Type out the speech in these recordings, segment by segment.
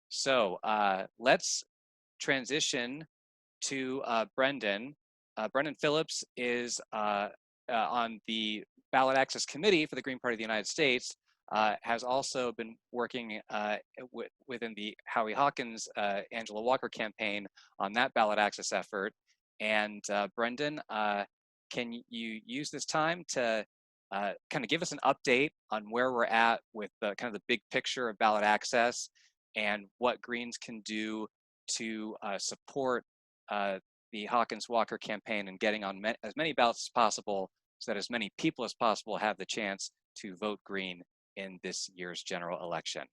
So let's transition to Brendan. Brendan Phillips is on the ballot access committee for the Green Party of the United States, has also been working within the Howie Hawkins, Angela Walker campaign on that ballot access effort. And Brendan, can you use this time to kind of give us an update on where we're at with the kind of the big picture of ballot access and what Greens can do to support the Hawkins Walker campaign and getting on as many ballots as possible so that as many people as possible have the chance to vote Green in this year's general election.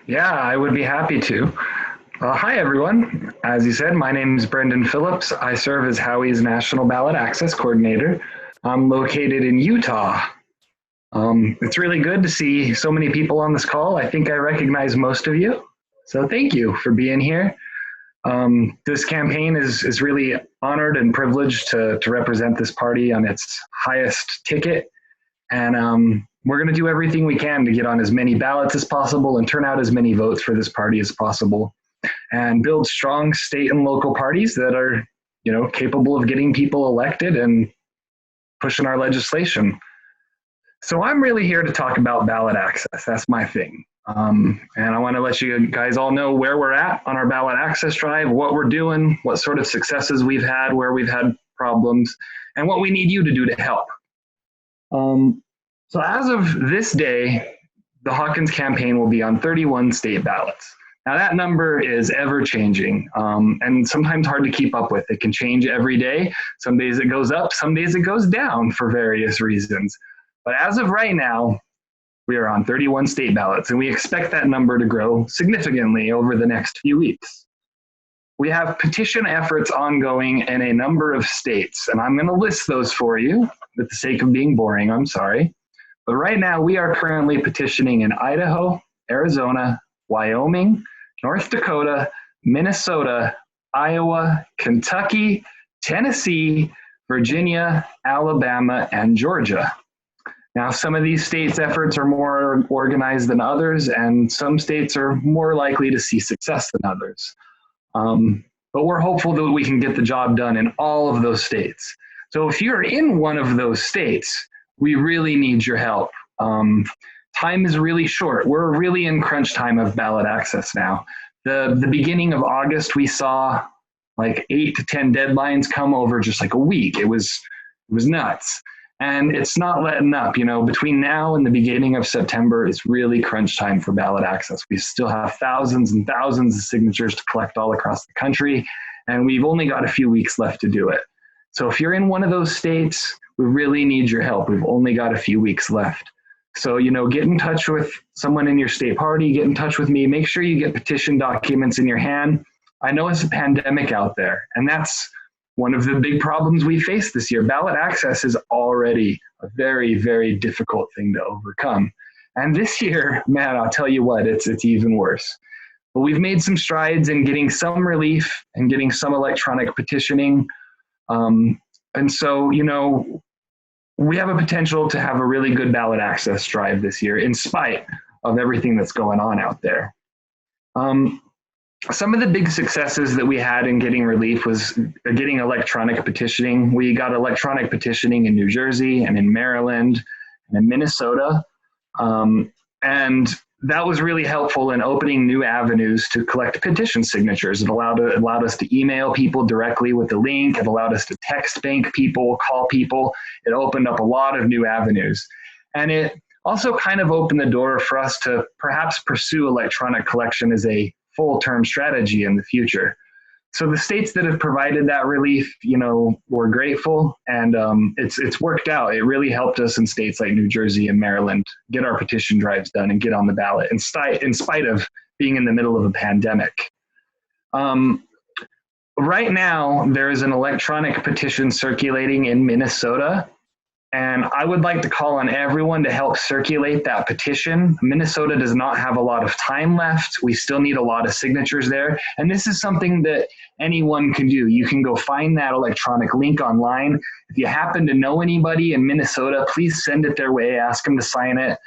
Yeah, I would be happy to. Hi, everyone. As you said, my name is Brendan Phillips. I serve as Howie's National Ballot Access Coordinator. I'm located in Utah. It's really good to see so many people on this call. I think I recognize most of you. So thank you for being here. This campaign is really honored and privileged to represent this party on its highest ticket. And we're going to do everything we can to get on as many ballots as possible and turn out as many votes for this party as possible and build strong state and local parties that are, capable of getting people elected and pushing our legislation. So I'm really here to talk about ballot access. That's my thing. And I want to let you guys all know where we're at on our ballot access drive, what we're doing, what sort of successes we've had, where we've had problems, and what we need you to do to help. So as of this day, the Hawkins campaign will be on 31 state ballots. Now that number is ever changing and sometimes hard to keep up with. It can change every day. Some days it goes up, some days it goes down for various reasons. But as of right now, we are on 31 state ballots, and we expect that number to grow significantly over the next few weeks. We have petition efforts ongoing in a number of states, and I'm going to list those for you for the sake of being boring, I'm sorry. But right now, we are currently petitioning in Idaho, Arizona, Wyoming, North Dakota, Minnesota, Iowa, Kentucky, Tennessee, Virginia, Alabama, and Georgia. Now, some of these states' efforts are more organized than others, and some states are more likely to see success than others. But we're hopeful that we can get the job done in all of those states. So if you're in one of those states, we really need your help. Time is really short. We're really in crunch time of ballot access now. The beginning of August, we saw like 8 to 10 deadlines come over just like a week. It was nuts. And it's not letting up. Between now and the beginning of September is really crunch time for ballot access. We still have thousands and thousands of signatures to collect all across the country, and we've only got a few weeks left to do it. So if you're in one of those states, we really need your help. We've only got a few weeks left. So, get in touch with someone in your state party, get in touch with me, make sure you get petition documents in your hand. I know it's a pandemic out there, and that's one of the big problems we face this year. Ballot access is already a very, very difficult thing to overcome. And this year, man, I'll tell you what, it's even worse. But we've made some strides in getting some relief and getting some electronic petitioning. And so, we have a potential to have a really good ballot access drive this year in spite of everything that's going on out there. Some of the big successes that we had in getting relief was getting electronic petitioning. We got electronic petitioning in New Jersey and in Maryland and in Minnesota. And that was really helpful in opening new avenues to collect petition signatures. It allowed us to email people directly with the link. It allowed us to text bank people, call people. It opened up a lot of new avenues. And it also kind of opened the door for us to perhaps pursue electronic collection as a full-term strategy in the future. So the states that have provided that relief, we're grateful, and it's worked out. It really helped us in states like New Jersey and Maryland get our petition drives done and get on the ballot in spite of being in the middle of a pandemic. Right now, there is an electronic petition circulating in Minnesota, and I would like to call on everyone to help circulate that petition. Minnesota does not have a lot of time left. We still need a lot of signatures there. And this is something that anyone can do. You can go find that electronic link online. If you happen to know anybody in Minnesota, please send it their way, ask them to sign it.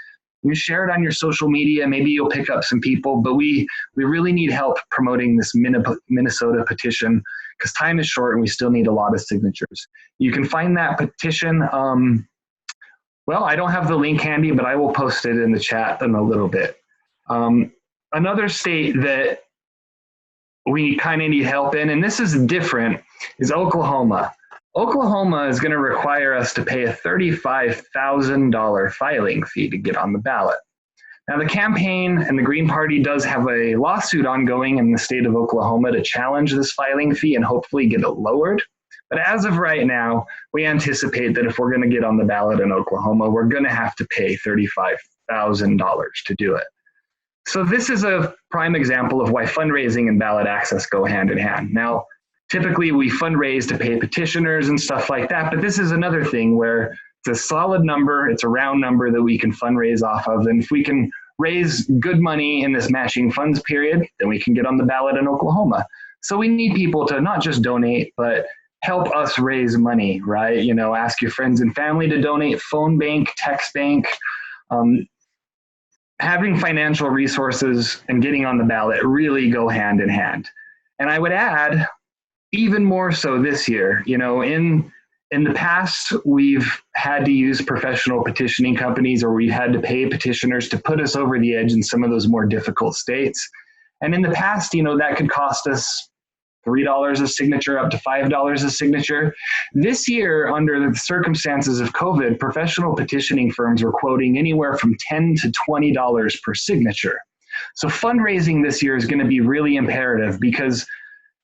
You share it on your social media. Maybe you'll pick up some people, but we really need help promoting this Minnesota petition because time is short and we still need a lot of signatures. You can find that petition. Well, I don't have the link handy, but I will post it in the chat in a little bit. Another state that we kind of need help in, and this is different, is Oklahoma. Oklahoma is going to require us to pay a $35,000 filing fee to get on the ballot. Now, the campaign and the Green Party does have a lawsuit ongoing in the state of Oklahoma to challenge this filing fee and hopefully get it lowered. But as of right now, we anticipate that if we're going to get on the ballot in Oklahoma, we're going to have to pay $35,000 to do it. So this is a prime example of why fundraising and ballot access go hand in hand. Now, typically we fundraise to pay petitioners and stuff like that, but this is another thing where it's a solid number, it's a round number that we can fundraise off of, and if we can raise good money in this matching funds period, then we can get on the ballot in Oklahoma. So we need people to not just donate, but help us raise money, right? You know, ask your friends and family to donate, phone bank, text bank. Having financial resources and getting on the ballot really go hand in hand. And I would add, even more so this year, you know, in the past, we've had to use professional petitioning companies or we've had to pay petitioners to put us over the edge in some of those more difficult states. And in the past, you know, that could cost us $3 a signature up to $5 a signature. This year, under the circumstances of COVID, professional petitioning firms were quoting anywhere from $10 to $20 per signature. So fundraising this year is going to be really imperative because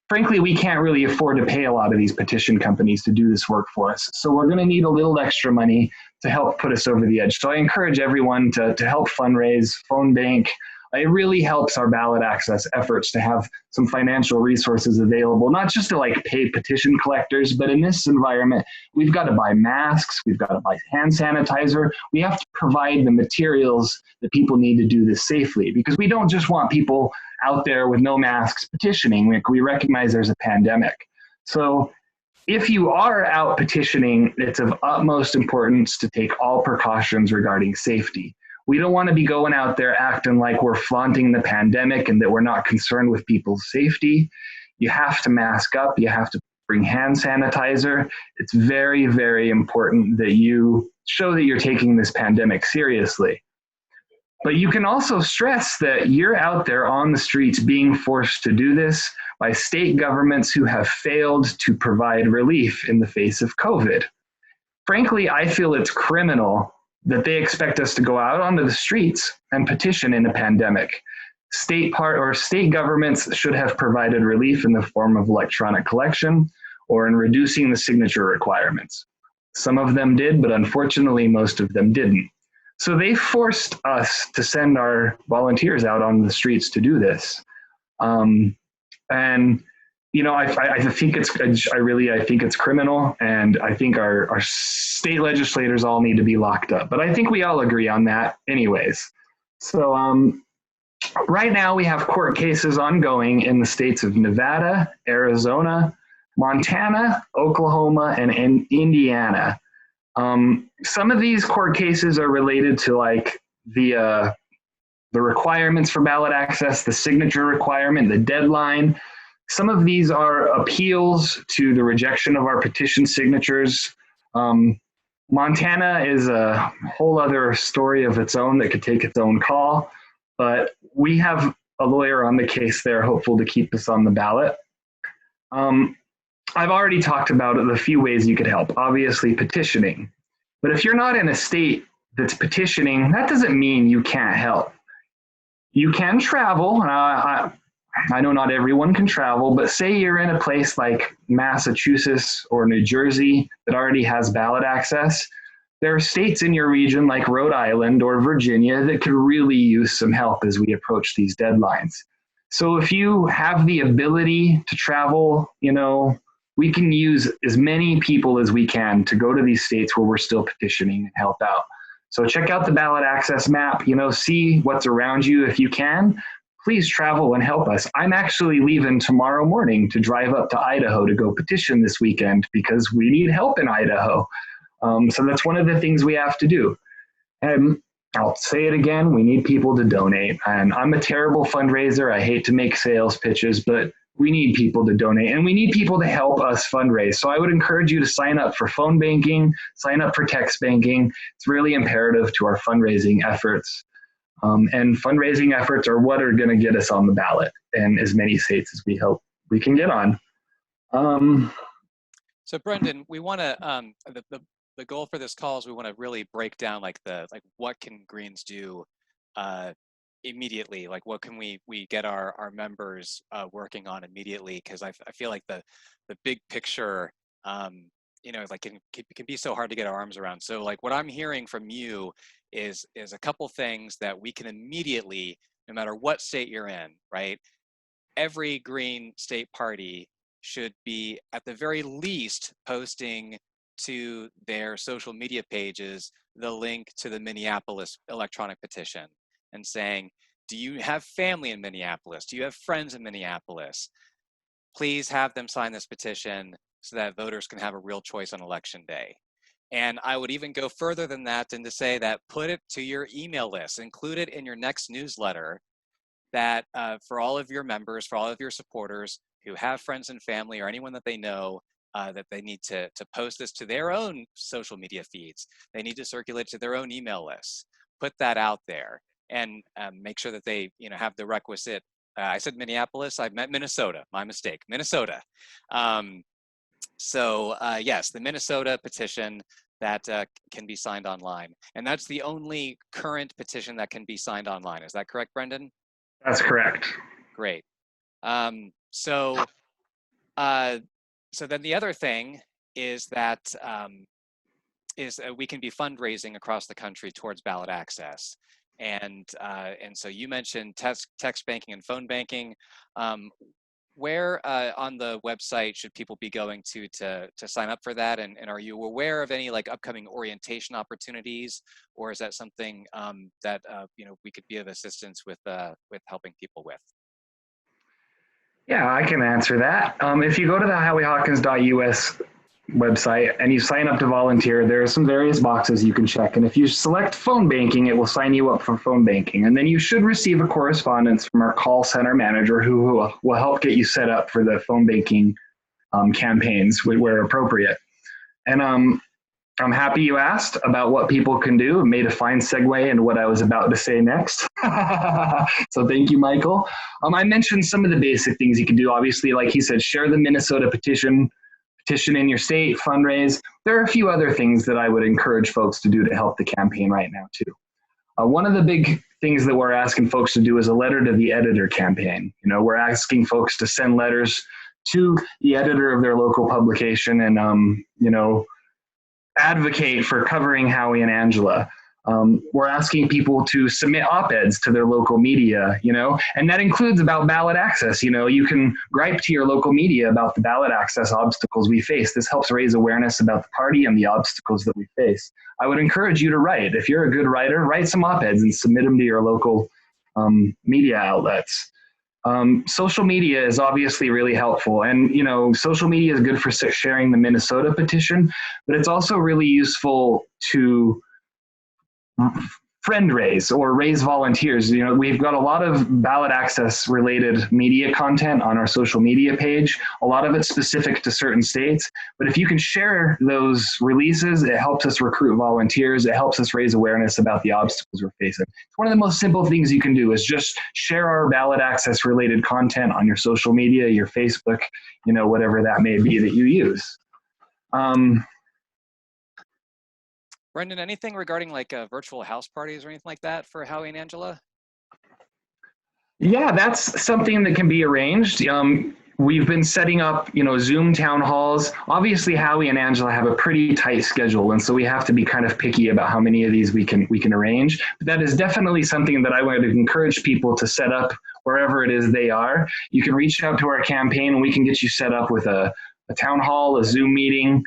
frankly, we can't really afford to pay a lot of these petition companies to do this work for us. So we're going to need a little extra money to help put us over the edge. So I encourage everyone to help fundraise, phone bank. It really helps our ballot access efforts to have some financial resources available, not just to like pay petition collectors, but in this environment, we've got to buy masks, we've got to buy hand sanitizer. We have to provide the materials that people need to do this safely because we don't just want people out there with no masks petitioning. We recognize there's a pandemic. So if you are out petitioning, it's of utmost importance to take all precautions regarding safety. We don't want to be going out there acting like we're flaunting the pandemic and that we're not concerned with people's safety. You have to mask up. You have to bring hand sanitizer. It's very, very important that you show that you're taking this pandemic seriously. But you can also stress that you're out there on the streets being forced to do this by state governments who have failed to provide relief in the face of COVID. Frankly, I feel it's criminal that they expect us to go out onto the streets and petition in a pandemic. State governments should have provided relief in the form of electronic collection or in reducing the signature requirements. Some of them did, but unfortunately, most of them didn't. So they forced us to send our volunteers out on the streets to do this. And you know, I think it's criminal, and I think our state legislators all need to be locked up. But I think we all agree on that, anyways. So right now we have court cases ongoing in the states of Nevada, Arizona, Montana, Oklahoma, and Indiana. Some of these court cases are related to like the requirements for ballot access, the signature requirement, the deadline. Some of these are appeals to the rejection of our petition signatures. Montana is a whole other story of its own that could take its own call, but we have a lawyer on the case there, hopeful to keep us on the ballot. I've already talked about the few ways you could help, obviously petitioning. But if you're not in a state that's petitioning, that doesn't mean you can't help. You can travel. I know not everyone can travel, but say you're in a place like Massachusetts or New Jersey that already has ballot access. There are states in your region like Rhode Island or Virginia that could really use some help as we approach these deadlines. So if you have the ability to travel, you know, we can use as many people as we can to go to these states where we're still petitioning and help out. So check out the ballot access map, you know, see what's around you if you can. Please travel and help us. I'm actually leaving tomorrow morning to drive up to Idaho to go petition this weekend because we need help in Idaho. So that's one of the things we have to do. And I'll say it again, we need people to donate. And I'm a terrible fundraiser. I hate to make sales pitches, but we need people to donate and we need people to help us fundraise. So I would encourage you to sign up for phone banking, sign up for text banking. It's really imperative to our fundraising efforts. And fundraising efforts are what are going to get us on the ballot in as many states as we hope we can get on. So Brendan, we want to the goal for this call is we want to really break down like what can Greens do immediately, like what can we get our members working on immediately, because I feel like the big picture like can be so hard to get our arms around. So like what I'm hearing from you is a couple things that we can immediately, no matter what state you're in, right? Every Green state party should be at the very least posting to their social media pages the link to the Minneapolis electronic petition and saying, do you have family in Minneapolis? Do you have friends in Minneapolis? Please have them sign this petition so that voters can have a real choice on election day. And I would even go further than that and to say that put it to your email list, include it in your next newsletter, that for all of your members, for all of your supporters who have friends and family or anyone that they know, that they need to post this to their own social media feeds. They need to circulate to their own email lists. Put that out there and make sure that they have the requisite, I said Minneapolis, I meant Minnesota, my mistake, Minnesota. Yes, the Minnesota petition that can be signed online. And that's the only current petition that can be signed online. Is that correct, Brendan? That's correct. Great. So then the other thing is that we can be fundraising across the country towards ballot access. And so you mentioned text banking and phone banking. Where on the website should people be going to sign up for that? And are you aware of any like upcoming orientation opportunities, or is that something that we could be of assistance with helping people with? Yeah, I can answer that. If you go to the howiehawkins.us website and you sign up to volunteer, there are some various boxes you can check. And if you select phone banking, it will sign you up for phone banking. And then you should receive a correspondence from our call center manager who will help get you set up for the phone banking campaigns where appropriate. And I'm happy you asked about what people can do. It made a fine segue into what I was about to say next. So thank you, Michael. I mentioned some of the basic things you can do. Obviously, like he said, share the Minnesota petition in your state, fundraise. There are a few other things that I would encourage folks to do to help the campaign right now too. One of the big things that we're asking folks to do is a letter to the editor campaign. We're asking folks to send letters to the editor of their local publication and, advocate for covering Howie and Angela. We're asking people to submit op-eds to their local media, and that includes about ballot access. You can gripe to your local media about the ballot access obstacles we face. This helps raise awareness about the party and the obstacles that we face. I would encourage you to write. If you're a good writer, write some op-eds and submit them to your local media outlets. Social media is obviously really helpful, and social media is good for sharing the Minnesota petition, but it's also really useful to friend raise or raise volunteers. We've got a lot of ballot access related media content on our social media page. A lot of it's specific to certain states, but if you can share those releases, it helps us recruit volunteers. It helps us raise awareness about the obstacles we're facing. It's one of the most simple things you can do is just share our ballot access related content on your social media, your Facebook, whatever that may be that you use. Brendan, anything regarding like virtual house parties or anything like that for Howie and Angela? Yeah, that's something that can be arranged. We've been setting up, Zoom town halls. Obviously, Howie and Angela have a pretty tight schedule, and so we have to be kind of picky about how many of these we can arrange. But that is definitely something that I would encourage people to set up wherever it is they are. You can reach out to our campaign, and we can get you set up with a town hall, a Zoom meeting.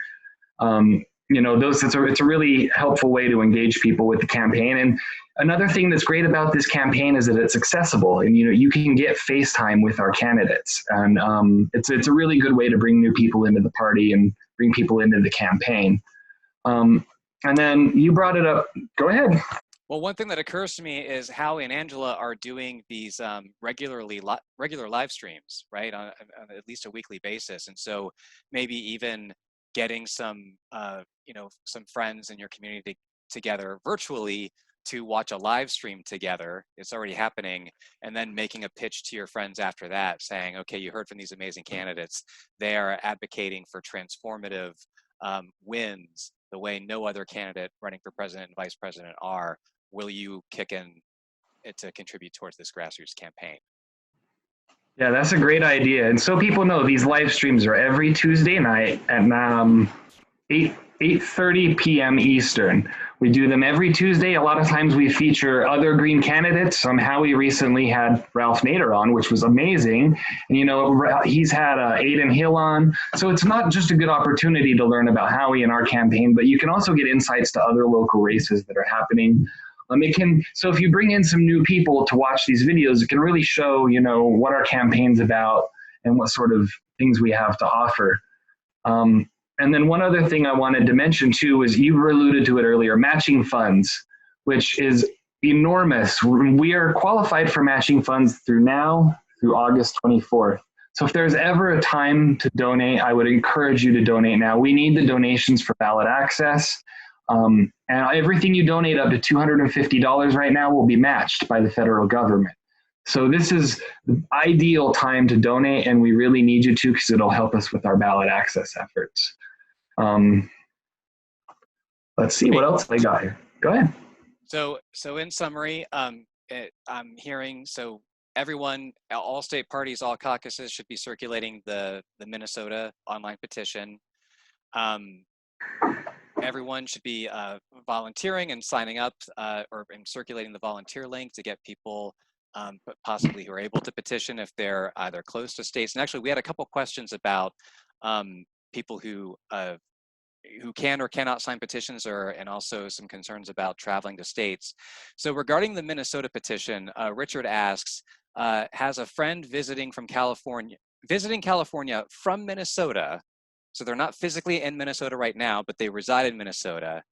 It's a really helpful way to engage people with the campaign. And another thing that's great about this campaign is that it's accessible, and you can get FaceTime with our candidates, and it's a really good way to bring new people into the party and bring people into the campaign. And then you brought it up. Go ahead. Well, one thing that occurs to me is Howie and Angela are doing these regular live streams, right, on at least a weekly basis, and so maybe even getting some some friends in your community together virtually to watch a live stream together. It's already happening, and then making a pitch to your friends after that, saying, "Okay, you heard from these amazing candidates. They are advocating for transformative wins the way no other candidate running for president and vice president are. Will you kick in it to contribute towards this grassroots campaign?" Yeah, that's a great idea. And so people know these live streams are every Tuesday night at 8:30 p.m. Eastern. We do them every Tuesday. A lot of times we feature other green candidates. Howie recently had Ralph Nader on, which was amazing. And, he's had Aiden Hill on. So it's not just a good opportunity to learn about Howie and our campaign, but you can also get insights to other local races that are happening. So if you bring in some new people to watch these videos, it can really show, what our campaign's about and what sort of things we have to offer. And then one other thing I wanted to mention too is you alluded to it earlier, matching funds, which is enormous. We are qualified for matching funds through August 24th. So if there's ever a time to donate, I would encourage you to donate now. We need the donations for ballot access. And everything you donate up to $250 right now will be matched by the federal government. So this is the ideal time to donate, and we really need you to because it'll help us with our ballot access efforts. Let's see what else I got here. Go ahead. So in summary, I'm hearing everyone, all state parties, all caucuses should be circulating the Minnesota online petition. Everyone should be volunteering and signing up and circulating the volunteer link to get people possibly who are able to petition if they're either close to states. And actually, we had a couple questions about people who can or cannot sign petitions, and also some concerns about traveling to states. So regarding the Minnesota petition, Richard asks, has a friend visiting California from Minnesota. So they're not physically in Minnesota right now, but they reside in Minnesota.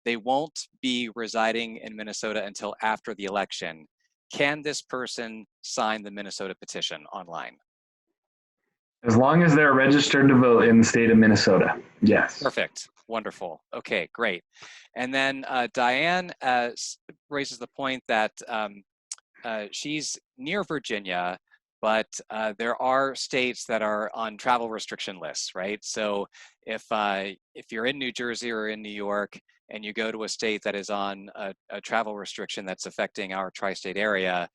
They won't be residing in Minnesota until after the election. Can this person sign the Minnesota petition online? As long as they're registered to vote in the state of Minnesota, yes. Perfect. Wonderful. Okay, great. And then Diane raises the point that she's near Virginia, but there are states that are on travel restriction lists, right? So if you're in New Jersey or in New York and you go to a state that is on a travel restriction that's affecting our tri-state area,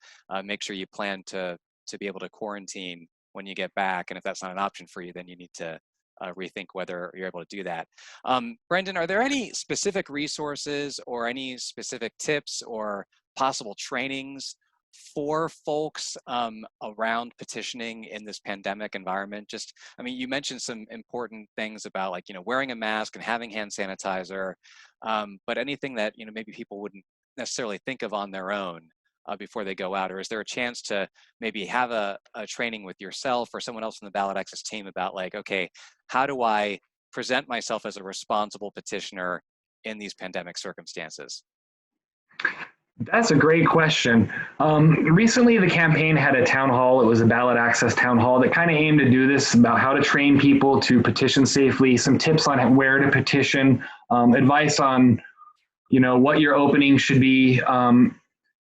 make sure you plan to be able to quarantine when you get back. And if that's not an option for you, then you need to rethink whether you're able to do that. Brendan, are there any specific resources or any specific tips or possible trainings for folks around petitioning in this pandemic environment? You mentioned some important things about wearing a mask and having hand sanitizer, but anything that maybe people wouldn't necessarily think of on their own before they go out? Or is there a chance to maybe have a training with yourself or someone else in the ballot access team about okay, how do I present myself as a responsible petitioner in these pandemic circumstances? That's a great question. Recently, the campaign had a town hall. It was a ballot access town hall that kind of aimed to do this, about how to train people to petition safely, some tips on where to petition, advice on, what your opening should be.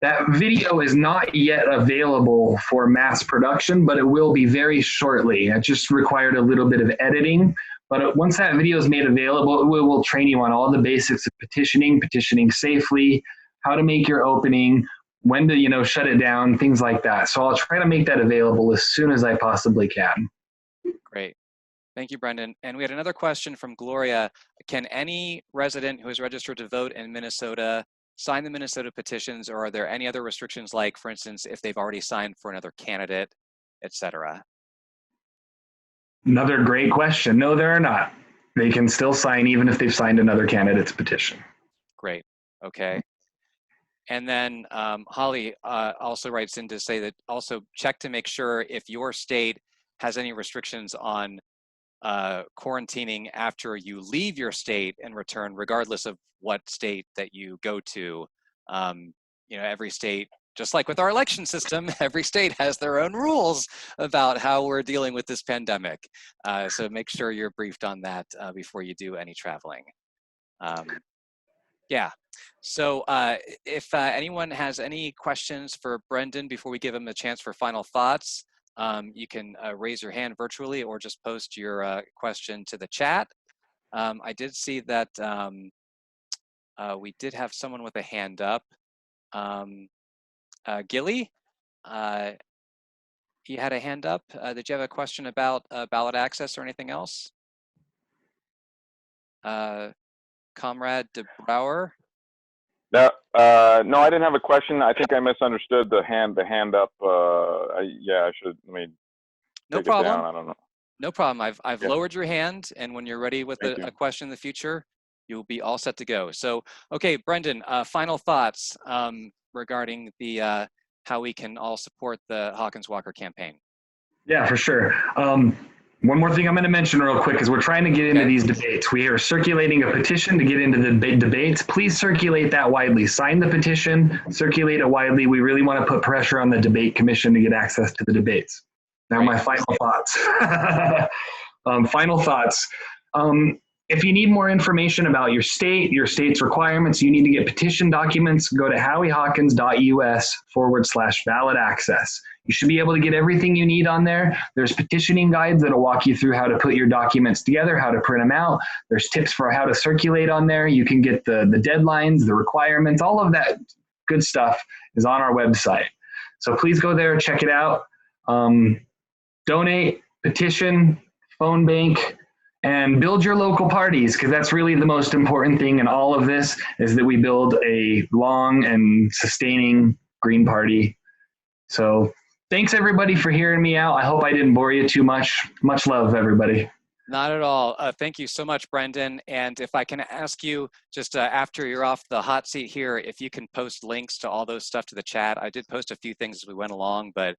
That video is not yet available for mass production, but it will be very shortly. It just required a little bit of editing. But once that video is made available, it will train you on all the basics of petitioning safely, how to make your opening, when to, shut it down, things like that. So I'll try to make that available as soon as I possibly can. Great. Thank you, Brendan. And we had another question from Gloria. Can any resident who is registered to vote in Minnesota sign the Minnesota petitions, or are there any other restrictions, like, for instance, if they've already signed for another candidate, etc.? Another great question. No, there are not. They can still sign even if they've signed another candidate's petition. Great. Okay. And then Holly also writes in to say that also check to make sure if your state has any restrictions on quarantining after you leave your state and return, regardless of what state that you go to. Every state, just like with our election system, every state has their own rules about how we're dealing with this pandemic. So make sure you're briefed on that before you do any traveling. Yeah. So if anyone has any questions for Brendan before we give him a chance for final thoughts, you can raise your hand virtually or just post your question to the chat. I did see that we did have someone with a hand up. Gilly, you had a hand up. Did you have a question about ballot access or anything else? Comrade DeBrouwer? No, no, I didn't have a question. I think I misunderstood the hand up. Yeah, I should, let me No take it down. problem. I don't know. No problem. I've Yeah. lowered your hand, and when you're ready with a question in the future, you'll be all set to go. So, okay, Brendan, final thoughts regarding the how we can all support the Hawkins Walker campaign. Yeah, for sure. One more thing I'm going to mention real quick is we're trying to get into these debates. We are circulating a petition to get into the debates. Please circulate that widely. Sign the petition, circulate it widely. We really want to put pressure on the debate commission to get access to the debates. Now, my final thoughts. Final thoughts. If you need more information about your state's requirements, you need to get petition documents, go to howiehawkins.us/ballot access. You should be able to get everything you need on there. There's petitioning guides that'll walk you through how to put your documents together, how to print them out. There's tips for how to circulate on there. You can get the deadlines, the requirements, all of that good stuff is on our website. So please go there, check it out. Donate, petition, phone bank, and build your local parties, because that's really the most important thing in all of this, is that we build a long and sustaining Green Party. So thanks everybody for hearing me out. I hope I didn't bore you too much. Much love, everybody. Not at all. Thank you so much, Brendan. And if I can ask you, just after you're off the hot seat here, if you can post links to all those stuff to the chat. I did post a few things as we went along, but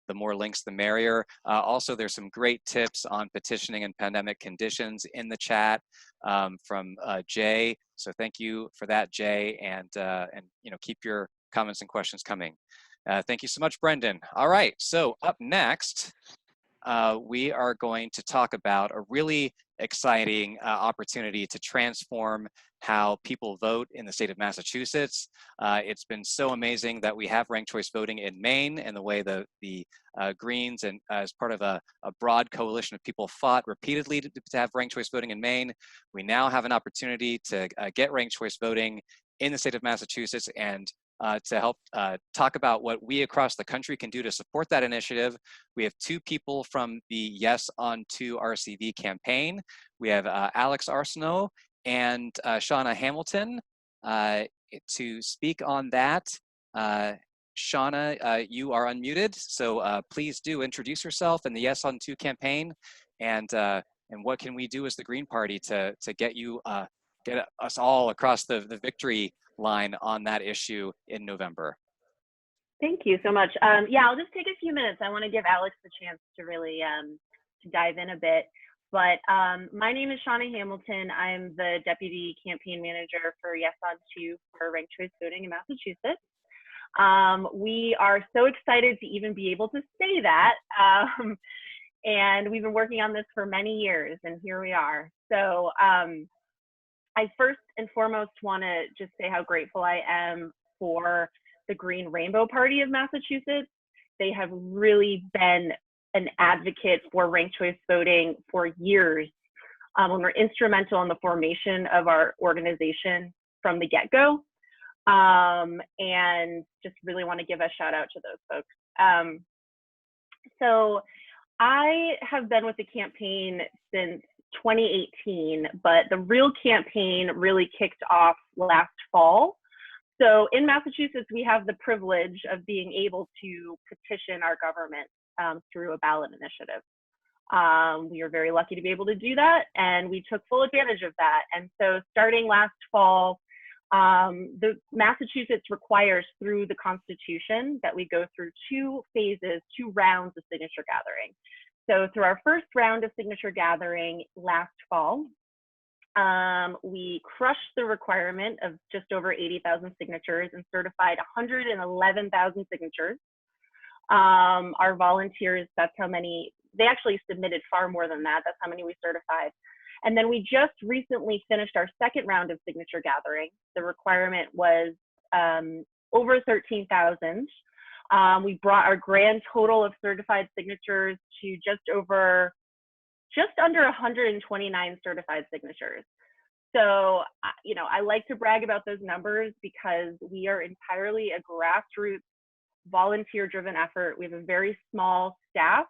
the more links, the merrier. Also, there's some great tips on petitioning and pandemic conditions in the chat from Jay. So thank you for that, Jay, and keep your comments and questions coming. Thank you so much, Brendan. All right, so up next, we are going to talk about a really exciting opportunity to transform how people vote in the state of Massachusetts. It's been so amazing that we have ranked choice voting in Maine, and the way the Greens and as part of a broad coalition of people fought repeatedly to have ranked choice voting in Maine. We now have an opportunity to get ranked choice voting in the state of Massachusetts, and to help talk about what we across the country can do to support that initiative. We have two people from the Yes on 2 RCV campaign. We have Alex Arsenault and Shauna Hamilton to speak on that. Shauna, you are unmuted, so please do introduce yourself and the Yes on 2 campaign, and what can we do as the Green Party to get you get us all across the victory line on that issue in November. Thank you so much. Yeah, I'll just take a few minutes. I want to give Alex the chance to really to dive in a bit. But my name is Shauna Hamilton. I'm the Deputy Campaign Manager for Yes on 2 for ranked choice voting in Massachusetts. We are so excited to even be able to say that. And we've been working on this for many years, and here we are. So I first and foremost want to just say how grateful I am for the Green Rainbow Party of Massachusetts. They have really been an advocate for ranked choice voting for years, and were instrumental in the formation of our organization from the get-go. And just really want to give a shout out to those folks. So I have been with the campaign since 2018, but the real campaign really kicked off last fall. So in Massachusetts, we have the privilege of being able to petition our government through a ballot initiative. We are very lucky to be able to do that, and we took full advantage of that. And so starting last fall, the Massachusetts requires through the Constitution that we go through 2 phases, 2 rounds of signature gathering. So through our first round of signature gathering last fall, We crushed the requirement of just over 80,000 signatures and certified 111,000 signatures. Our volunteers, that's how many, they actually submitted far more than that. That's how many we certified. And then we just recently finished our second round of signature gathering. The requirement was over 13,000. We brought our grand total of certified signatures to just under 129 certified signatures. So, you know, I like to brag about those numbers because we are entirely a grassroots, volunteer-driven effort. We have a very small staff,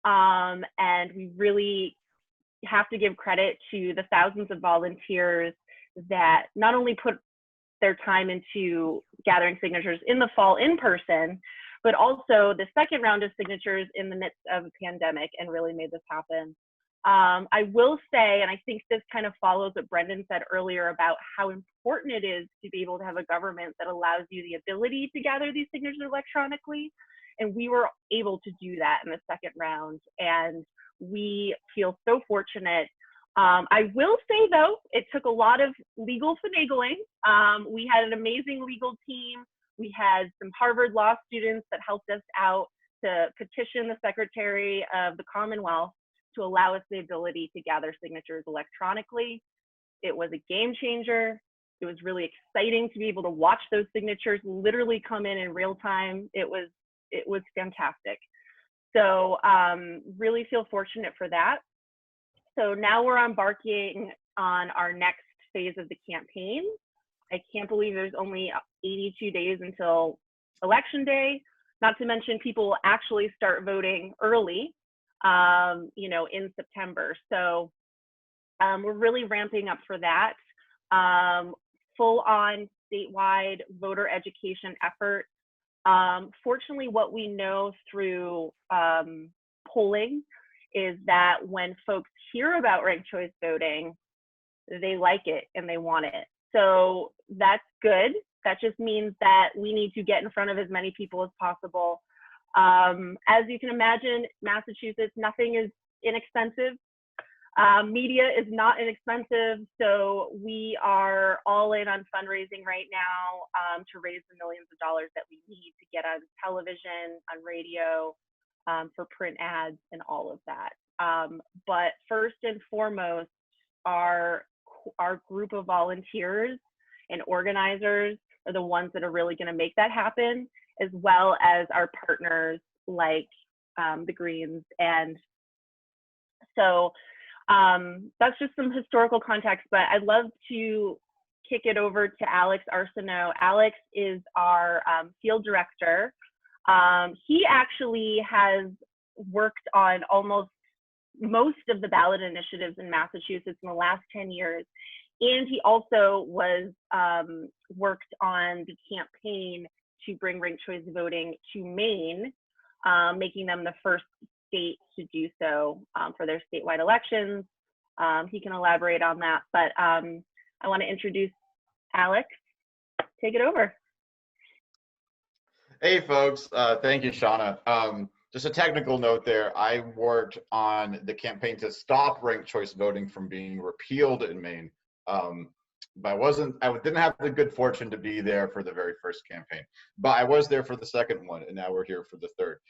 and we really have to give credit to the thousands of volunteers that not only put their time into gathering signatures in the fall in person, but also the second round of signatures in the midst of a pandemic and really made this happen. I will say, and I think this kind of follows what Brendan said earlier about how important it is to be able to have a government that allows you the ability to gather these signatures electronically. And we were able to do that in the second round. And we feel so fortunate. I will say, though, it took a lot of legal finagling. We had an amazing legal team. We had some Harvard law students that helped us out to petition the Secretary of the Commonwealth to allow us the ability to gather signatures electronically. It was a game changer. It was really exciting to be able to watch those signatures literally come in real time. It was fantastic. So really feel fortunate for that. So now we're embarking on our next phase of the campaign. I can't believe there's only 82 days until Election Day, not to mention people will actually start voting early, you know, in September. So we're really ramping up for that. Full on statewide voter education effort. Fortunately, what we know through polling is that when folks hear about ranked choice voting, they like it and they want it. So that's good. That just means that we need to get in front of as many people as possible. As you can imagine, Massachusetts, nothing is inexpensive. Media is not inexpensive. So we are all in on fundraising right now to raise the millions of dollars that we need to get on television, on radio, for print ads and all of that. But first and foremost, our group of volunteers and organizers are the ones that are really going to make that happen, as well as our partners like the Greens. And so that's just some historical context, but I'd love to kick it over to Alex Arsenault. Alex is our field director. He actually has worked on most of the ballot initiatives in Massachusetts in the last 10 years. And he also was worked on the campaign to bring ranked choice voting to Maine, making them the first state to do so for their statewide elections. He can elaborate on that, but I want to introduce Alex. Take it over. Hey folks, thank you, Shauna. Just a technical note there. I worked on the campaign to stop ranked choice voting from being repealed in Maine. But I didn't have the good fortune to be there for the very first campaign, but I was there for the second one, and now we're here for the third.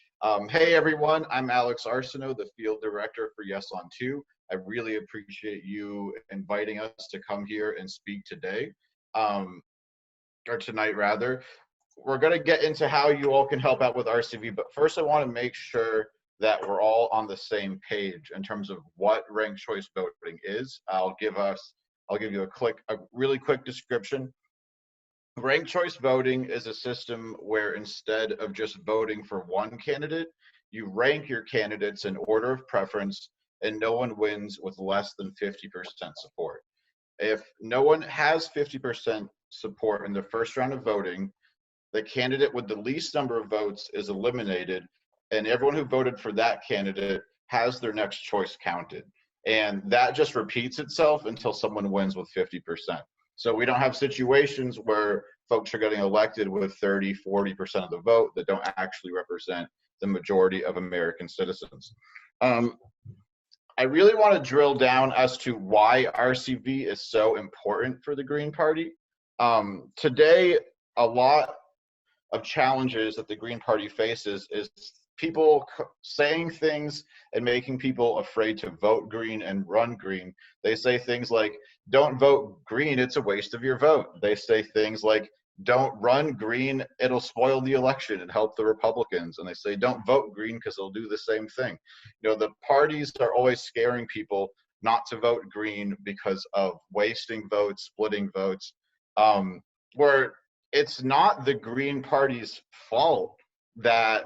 Hey everyone, I'm Alex Arsenault, the field director for Yes on 2. I really appreciate you inviting us to come here and speak today, or tonight rather. We're going to get into how you all can help out with RCV, but first I want to make sure that we're all on the same page in terms of what ranked choice voting is. I'll give you a really quick description. Ranked choice voting is a system where instead of just voting for one candidate, you rank your candidates in order of preference, and no one wins with less than 50% support. If no one has 50% support in the first round of voting, the candidate with the least number of votes is eliminated, and everyone who voted for that candidate has their next choice counted. And that just repeats itself until someone wins with 50%. So we don't have situations where folks are getting elected with 30, 40% of the vote that don't actually represent the majority of American citizens. I really want to drill down as to why RCV is so important for the Green Party. Today, a lot of challenges that the Green Party faces is people saying things and making people afraid to vote green and run green. They say things like, don't vote green, it's a waste of your vote. They say things like, don't run green, it'll spoil the election and help the Republicans. And they say, don't vote green because they'll do the same thing. You know, the parties are always scaring people not to vote green because of wasting votes, splitting votes, where it's not the Green Party's fault that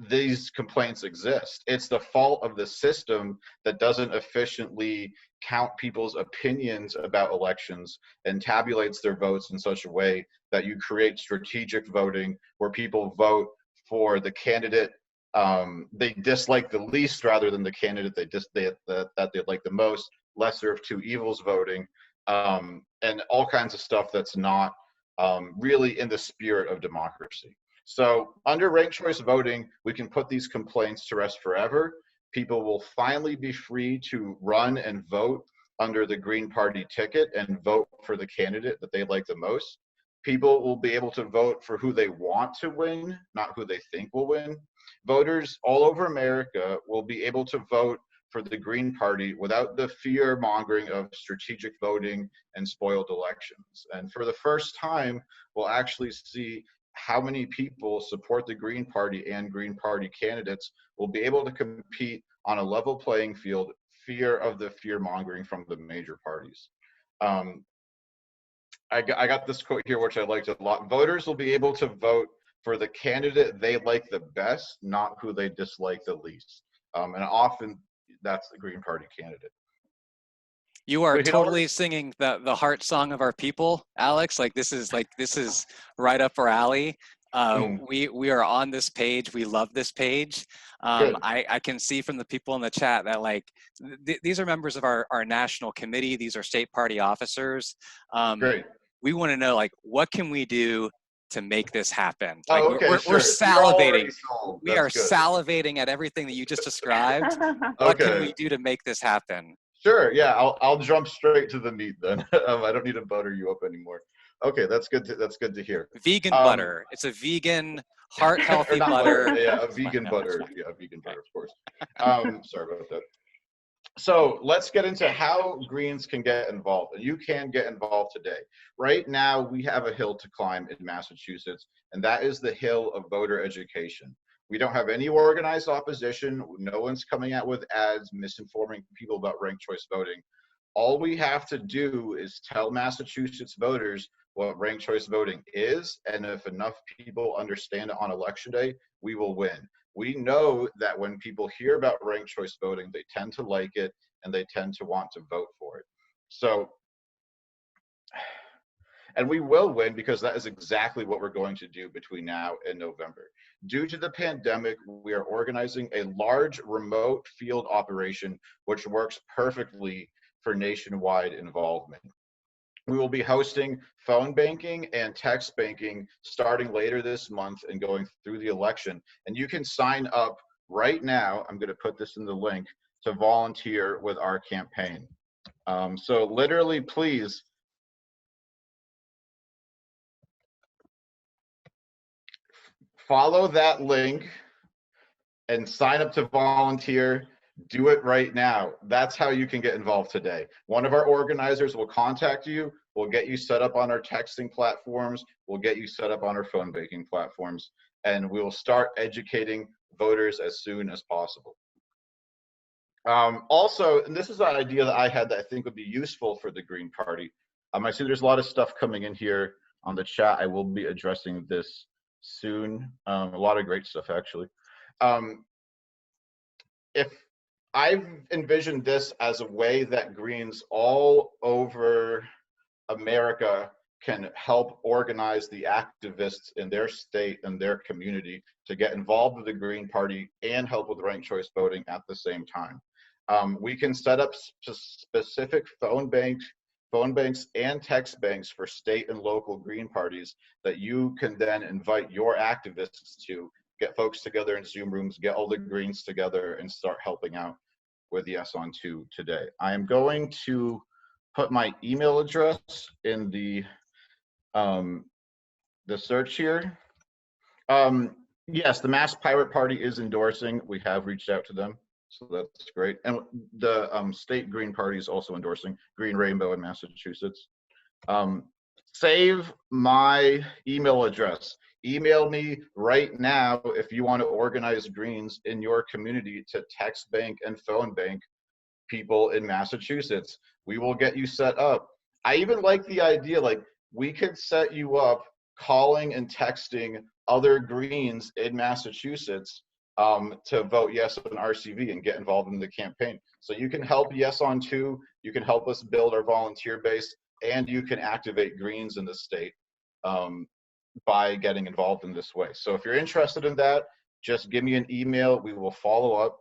these complaints exist. It's the fault of the system that doesn't efficiently count people's opinions about elections and tabulates their votes in such a way that you create strategic voting where people vote for the candidate they dislike the least rather than the candidate that they like the most, lesser of two evils voting, and all kinds of stuff that's not really in the spirit of democracy. So under ranked choice voting, we can put these complaints to rest forever. People will finally be free to run and vote under the Green Party ticket and vote for the candidate that they like the most. People will be able to vote for who they want to win, not who they think will win. Voters all over America will be able to vote for the Green Party without the fear mongering of strategic voting and spoiled elections. And for the first time, we'll actually see how many people support the Green Party and Green Party candidates will be able to compete on a level playing field, fear of the fear mongering from the major parties. I got this quote here, which I liked a lot. Voters will be able to vote for the candidate they like the best, not who they dislike the least. And often that's the Green Party candidate. You are totally singing the heart song of our people, Alex. This is right up our alley. We are on this page. We love this page. I can see from the people in the chat that these are members of our national committee. These are state party officers. Great. We want to know what can we do to make this happen? We're salivating. We are salivating at everything that you just described. What can we do to make this happen? Sure. Yeah, I'll jump straight to the meat then. I don't need to butter you up anymore. Okay, that's good to hear. Vegan butter. It's a vegan, heart healthy butter. Yeah, a vegan butter. Yeah, a vegan butter, of course. Sorry about that. So let's get into how Greens can get involved. And you can get involved today. Right now, we have a hill to climb in Massachusetts, and that is the hill of voter education. We don't have any organized opposition. No one's coming out with ads misinforming people about ranked choice voting. All we have to do is tell Massachusetts voters what ranked choice voting is, and if enough people understand it on election day, we will win. We know that when people hear about ranked choice voting, they tend to like it and they tend to want to vote for it. So, and we will win because that is exactly what we're going to do between now and November. Due to the pandemic, we are organizing a large remote field operation, which works perfectly for nationwide involvement. We will be hosting phone banking and text banking starting later this month and going through the election. And you can sign up right now. I'm going to put this in the link to volunteer with our campaign. So literally, please follow that link and sign up to volunteer. Do it right now. That's how you can get involved today. One of our organizers will contact you. We'll get you set up on our texting platforms. We'll get you set up on our phone banking platforms. And we will start educating voters as soon as possible. Also, and this is an idea that I had that I think would be useful for the Green Party. I see there's a lot of stuff coming in here on the chat. I will be addressing this soon. A lot of great stuff, actually. If I've envisioned this as a way that Greens all over America can help organize the activists in their state and their community to get involved with the Green Party and help with ranked choice voting at the same time. We can set up specific phone banks and text banks for state and local Green parties that you can then invite your activists to, get folks together in Zoom rooms, get all the Greens together and start helping out. with Yes on 2 today. I am going to put my email address in the search here. Yes, the Mass Pirate Party is endorsing. We have reached out to them, so that's great. And the State Green Party is also endorsing Green Rainbow in Massachusetts. Save my email address. Email me right now if you want to organize greens in your community to text bank and phone bank people in Massachusetts. We will get you set up. I even like the idea, like we could set you up calling and texting other Greens in Massachusetts to vote yes on RCV and get involved in the campaign. So you can help Yes on 2, you can help us build our volunteer base, and you can activate Greens in the state by getting involved in this way. So if you're interested in that, just give me an email, we will follow up.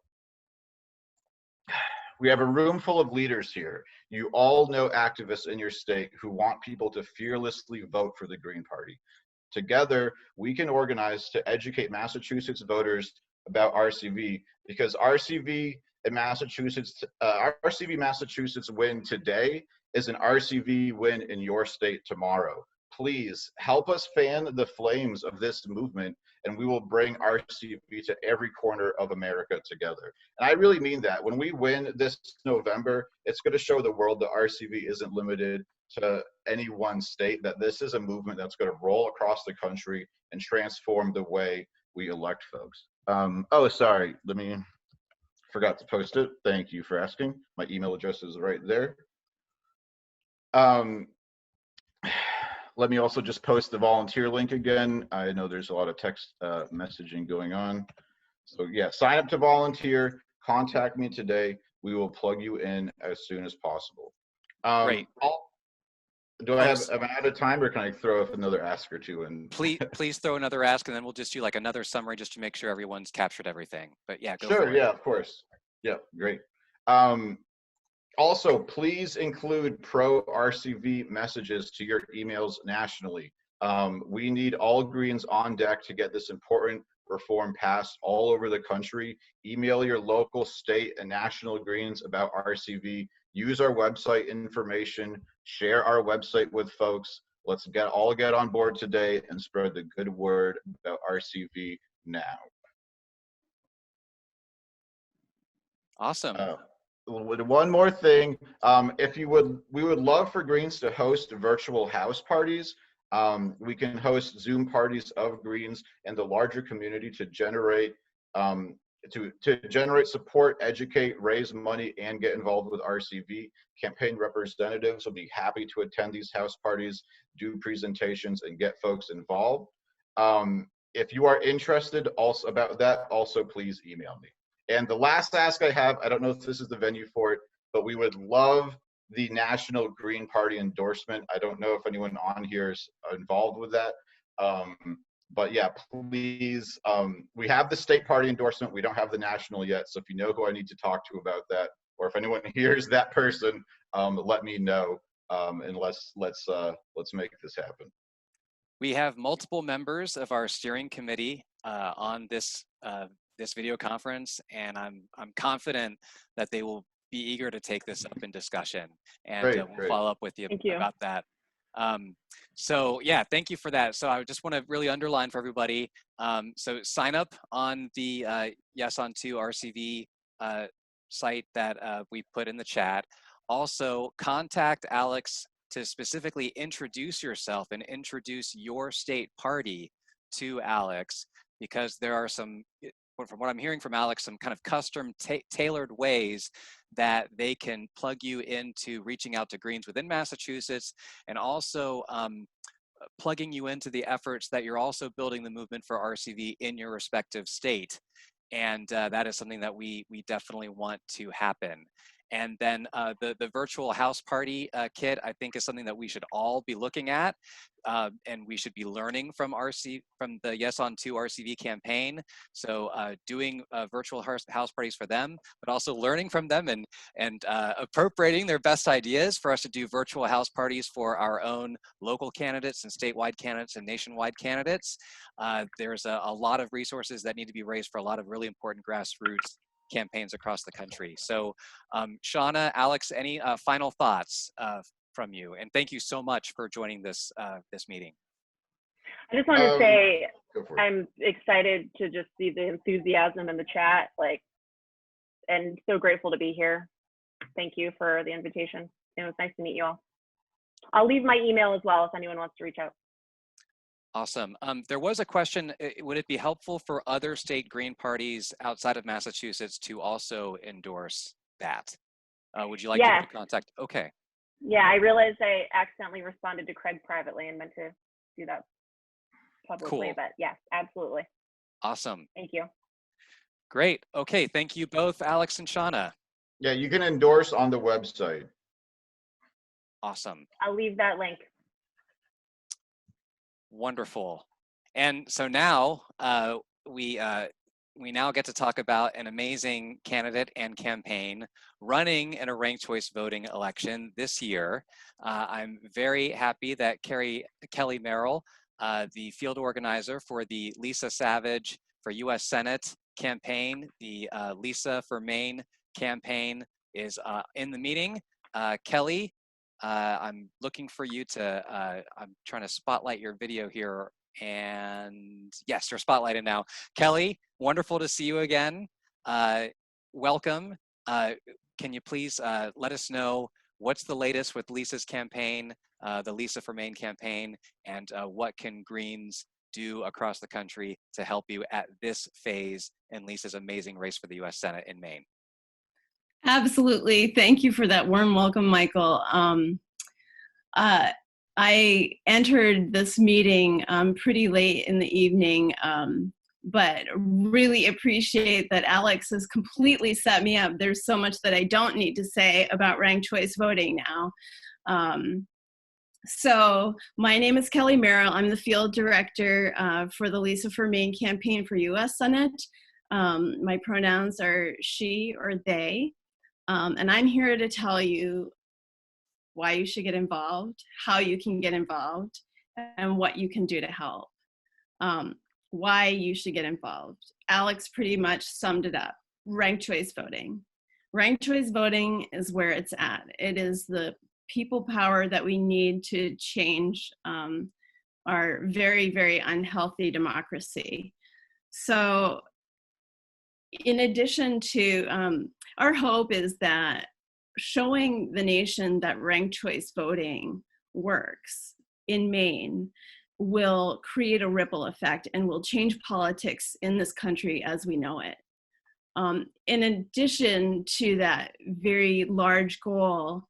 We have a room full of leaders here. You all know activists in your state who want people to fearlessly vote for the Green Party. Together, we can organize to educate Massachusetts voters about RCV, because RCV in Massachusetts, RCV Massachusetts win today is an RCV win in your state tomorrow. Please help us fan the flames of this movement, and we will bring RCV to every corner of America together. And I really mean that. When we win this November, it's going to show the world that RCV isn't limited to any one state, that this is a movement that's going to roll across the country and transform the way we elect folks. Oh, sorry, forgot to post it. Thank you for asking. My email address is right there. Let me also just post the volunteer link again. I know there's a lot of text messaging going on. So yeah, sign up to volunteer, contact me today. We will plug you in as soon as possible. Great. Am I out of time, or can I throw up another ask or two? And please throw another ask, and then we'll just do like another summary just to make sure everyone's captured everything. But yeah, go for it. Sure, yeah, of course. Yeah, great. Also, please include pro-RCV messages to your emails nationally. We need all Greens on deck to get this important reform passed all over the country. Email your local, state, and national Greens about RCV. Use our website information. Share our website with folks. Let's all get on board today and spread the good word about RCV now. Awesome. One more thing, we would love for Greens to host virtual house parties. We can host Zoom parties of Greens and the larger community to generate generate support, educate, raise money, and get involved with RCV. Campaign representatives will be happy to attend these house parties, do presentations, and get folks involved. If you are interested also about that, also please email me. And the last ask I have, I don't know if this is the venue for it, but we would love the National Green Party endorsement. I don't know if anyone on here is involved with that. But yeah, please, we have the state party endorsement. We don't have the national yet. So if you know who I need to talk to about that, or if anyone hears that person, let me know, and let's make this happen. We have multiple members of our steering committee on this video conference, and I'm confident that they will be eager to take this up in discussion, and we'll follow up with you about that. So yeah, thank you for that. So I just want to really underline for everybody. So sign up on the Yes on 2 RCV site that we put in the chat. Also, contact Alex to specifically introduce yourself and introduce your state party to Alex, because there are some, from what I'm hearing from Alex, some kind of custom tailored ways that they can plug you into reaching out to Greens within Massachusetts, and also plugging you into the efforts that you're also building the movement for RCV in your respective state. And that is something that we definitely want to happen. And then the virtual house party kit, I think, is something that we should all be looking at, and we should be learning from the Yes on 2 RCV campaign. So doing virtual house parties for them, but also learning from them and appropriating their best ideas for us to do virtual house parties for our own local candidates and statewide candidates and nationwide candidates. There's a lot of resources that need to be raised for a lot of really important grassroots campaigns across the country. So Shauna, Alex, any final thoughts from you? And thank you so much for joining this meeting. I just want to say Go for it. I'm excited to just see the enthusiasm in the chat, and so grateful to be here. Thank you for the invitation. It was nice to meet you all. I'll leave my email as well if anyone wants to reach out. Awesome. There was a question, would it be helpful for other state Green parties outside of Massachusetts to also endorse that? Would you like to contact? Okay. Yeah, I realized I accidentally responded to Craig privately and meant to do that publicly, Cool. but yes, absolutely. Awesome. Thank you. Great. Okay, thank you both, Alex and Shauna. Yeah, you can endorse on the website. Awesome. I'll leave that link. Wonderful. And so now we now get to talk about an amazing candidate and campaign running in a ranked choice voting election this year. I'm very happy that Kelly Merrill, the field organizer for the Lisa Savage for U.S. Senate campaign, the Lisa for Maine campaign, is in the meeting. Kelly, I'm looking for you to, I'm trying to spotlight your video here, and yes, you're spotlighted now. Kelly, wonderful to see you again. Welcome. Can you please let us know what's the latest with Lisa's campaign, the Lisa for Maine campaign, and what can Greens do across the country to help you at this phase in Lisa's amazing race for the U.S. Senate in Maine? Absolutely. Thank you for that warm welcome, Michael. I entered this meeting pretty late in the evening, but really appreciate that Alex has completely set me up. There's so much that I don't need to say about ranked choice voting now. So my name is Kelly Merrill. I'm the field director for the Lisa for Maine campaign for U.S. Senate. My pronouns are she or they. And I'm here to tell you why you should get involved, how you can get involved, and what you can do to help. Why you should get involved. Alex pretty much summed it up. Ranked choice voting. Ranked choice voting is where it's at. It is the people power that we need to change our very, very unhealthy democracy. So in addition to, our hope is that showing the nation that ranked choice voting works in Maine will create a ripple effect and will change politics in this country as we know it. In addition to that very large goal,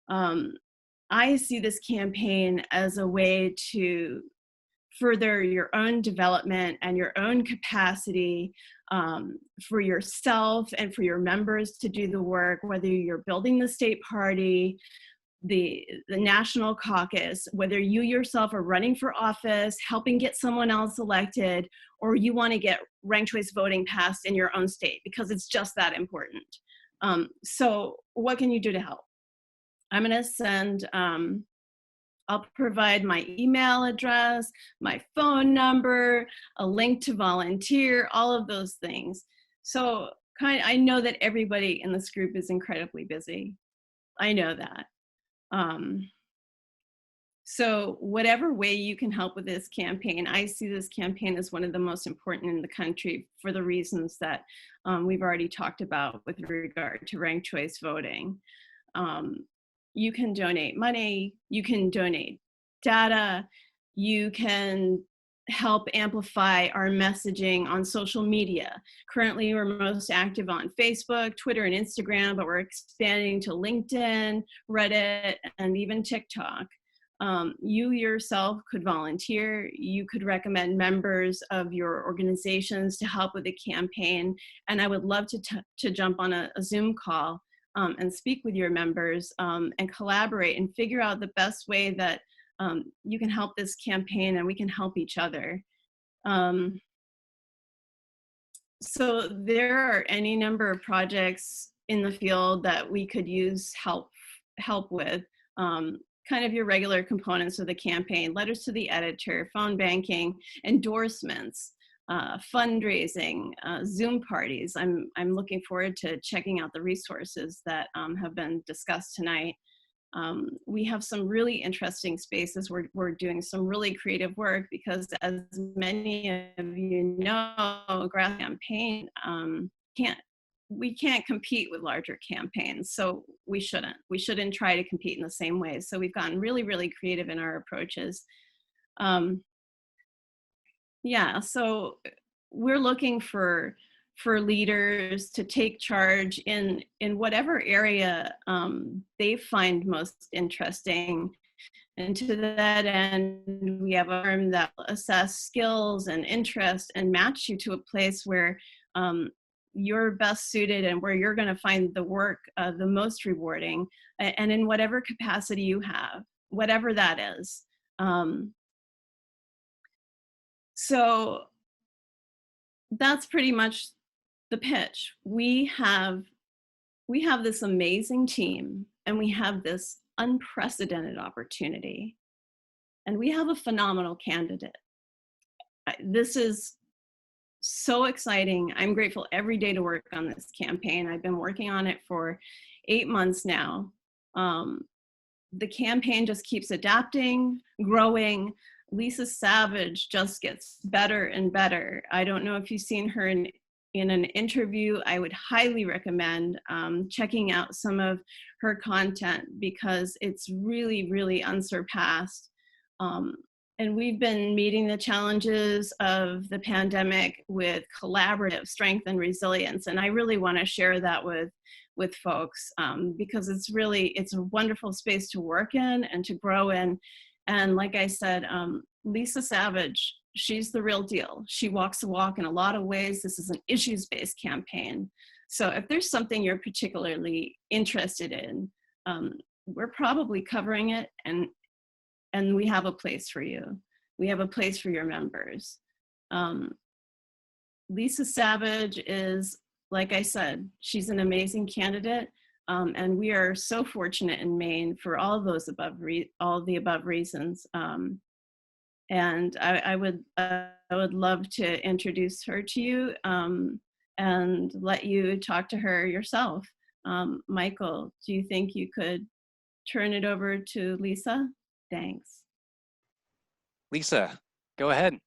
I see this campaign as a way to further your own development and your own capacity for yourself and for your members to do the work, whether you're building the state party, the national caucus, whether you yourself are running for office, helping get someone else elected, or you want to get ranked choice voting passed in your own state, because it's just that important. So what can you do to help? I'm going to send, I'll provide my email address, my phone number, a link to volunteer, all of those things. So I know that everybody in this group is incredibly busy. I know that. So whatever way you can help with this campaign, I see this campaign as one of the most important in the country for the reasons that we've already talked about with regard to ranked choice voting. You can donate money, you can donate data, you can help amplify our messaging on social media. Currently, we're most active on Facebook, Twitter, and Instagram, but we're expanding to LinkedIn, Reddit, and even TikTok. You yourself could volunteer. You could recommend members of your organizations to help with the campaign. And I would love to jump on a Zoom call and speak with your members and collaborate and figure out the best way that you can help this campaign and we can help each other. So there are any number of projects in the field that we could use help with. Kind of your regular components of the campaign, letters to the editor, phone banking, endorsements. fundraising, Zoom parties. I'm looking forward to checking out the resources that have been discussed tonight. We have some really interesting spaces. We're doing some really creative work because, as many of you know, grass campaign we can't compete with larger campaigns, so we shouldn't try to compete in the same way. So we've gotten really, really creative in our approaches. Yeah, so we're looking for leaders to take charge in whatever area they find most interesting. And to that end, we have a firm that will assess skills and interest and match you to a place where you're best suited and where you're going to find the work the most rewarding, and in whatever capacity you have, whatever that is. So that's pretty much the pitch. We have this amazing team, and we have this unprecedented opportunity, and we have a phenomenal candidate. This is so exciting. I'm grateful every day to work on this campaign. I've been working on it for 8 months now. The campaign just keeps adapting, growing. Lisa Savage just gets better and better. I don't know if you've seen her in an interview. I would highly recommend checking out some of her content because it's really, really unsurpassed. And we've been meeting the challenges of the pandemic with collaborative strength and resilience. And I really want to share that with folks because it's a wonderful space to work in and to grow in. And like I said, Lisa Savage, she's the real deal. She walks the walk in a lot of ways. This is an issues-based campaign. So if there's something you're particularly interested in, we're probably covering it, and we have a place for you. We have a place for your members. Lisa Savage is, like I said, she's an amazing candidate. And we are so fortunate in Maine for all the above reasons. And I would love to introduce her to you and let you talk to her yourself. Michael, do you think you could turn it over to Lisa? Thanks. Lisa, go ahead.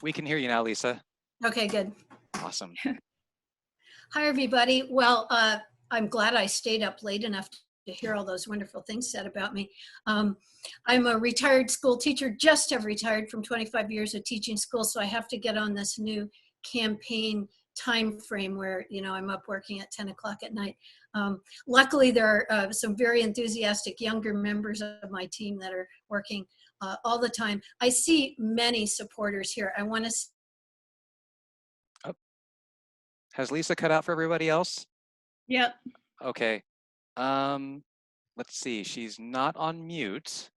We can hear you now, Lisa. Okay, good. Awesome. Hi, everybody. Well, I'm glad I stayed up late enough to hear all those wonderful things said about me. I'm a retired school teacher, just have retired from 25 years of teaching school, so I have to get on this new campaign time frame where, I'm up working at 10 o'clock at night. Luckily, there are some very enthusiastic younger members of my team that are working all the time. I see many supporters here. I want to. Oh. Has Lisa cut out for everybody else? Yep. Okay. Let's see. She's not on mute.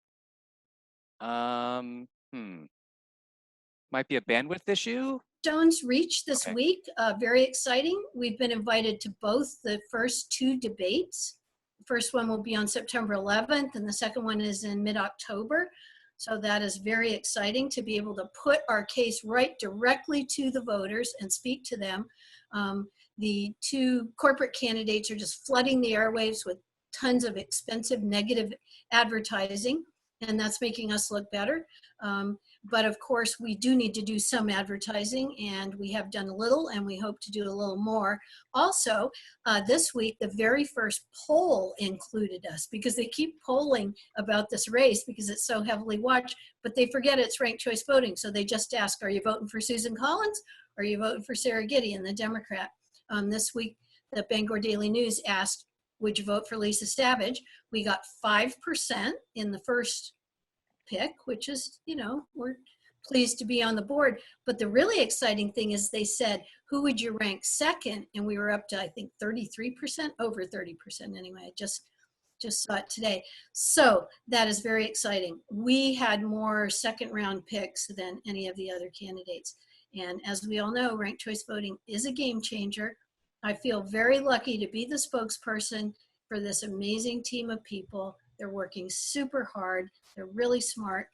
Might be a bandwidth issue. Stones Reach this Okay. week, very exciting. We've been invited to both the first two debates. The first one will be on September 11th, and the second one is in mid-October. So that is very exciting to be able to put our case right directly to the voters and speak to them. The two corporate candidates are just flooding the airwaves with tons of expensive negative advertising, and that's making us look better. But of course, we do need to do some advertising, and we have done a little, and we hope to do a little more. Also, this week, the very first poll included us because they keep polling about this race because it's so heavily watched, but they forget it's ranked choice voting. So they just ask, are you voting for Susan Collins or are you voting for Sarah Gideon, the Democrat? This week, the Bangor Daily News asked, would you vote for Lisa Savage? We got 5% in the first pick, which is, we're pleased to be on the board. But the really exciting thing is they said, who would you rank second? And we were up to, I think, 33%, over 30% anyway. I just saw it today. So that is very exciting. We had more second round picks than any of the other candidates. And as we all know, ranked choice voting is a game changer. I feel very lucky to be the spokesperson for this amazing team of people. They're working super hard. They're really smart.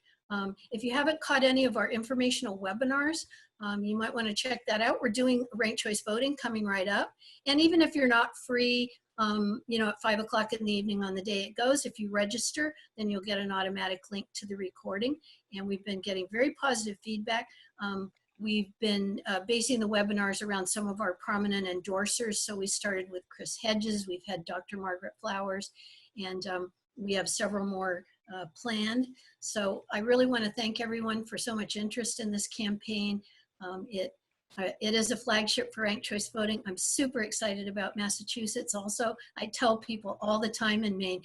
If you haven't caught any of our informational webinars, you might want to check that out. We're doing ranked choice voting coming right up. And even if you're not free, at 5 o'clock in the evening on the day it goes, if you register, then you'll get an automatic link to the recording. And we've been getting very positive feedback. We've been basing the webinars around some of our prominent endorsers. So we started with Chris Hedges, we've had Dr. Margaret Flowers, and we have several more planned. So I really want to thank everyone for so much interest in this campaign. It is a flagship for ranked choice voting. I'm super excited about Massachusetts also. I tell people all the time in Maine,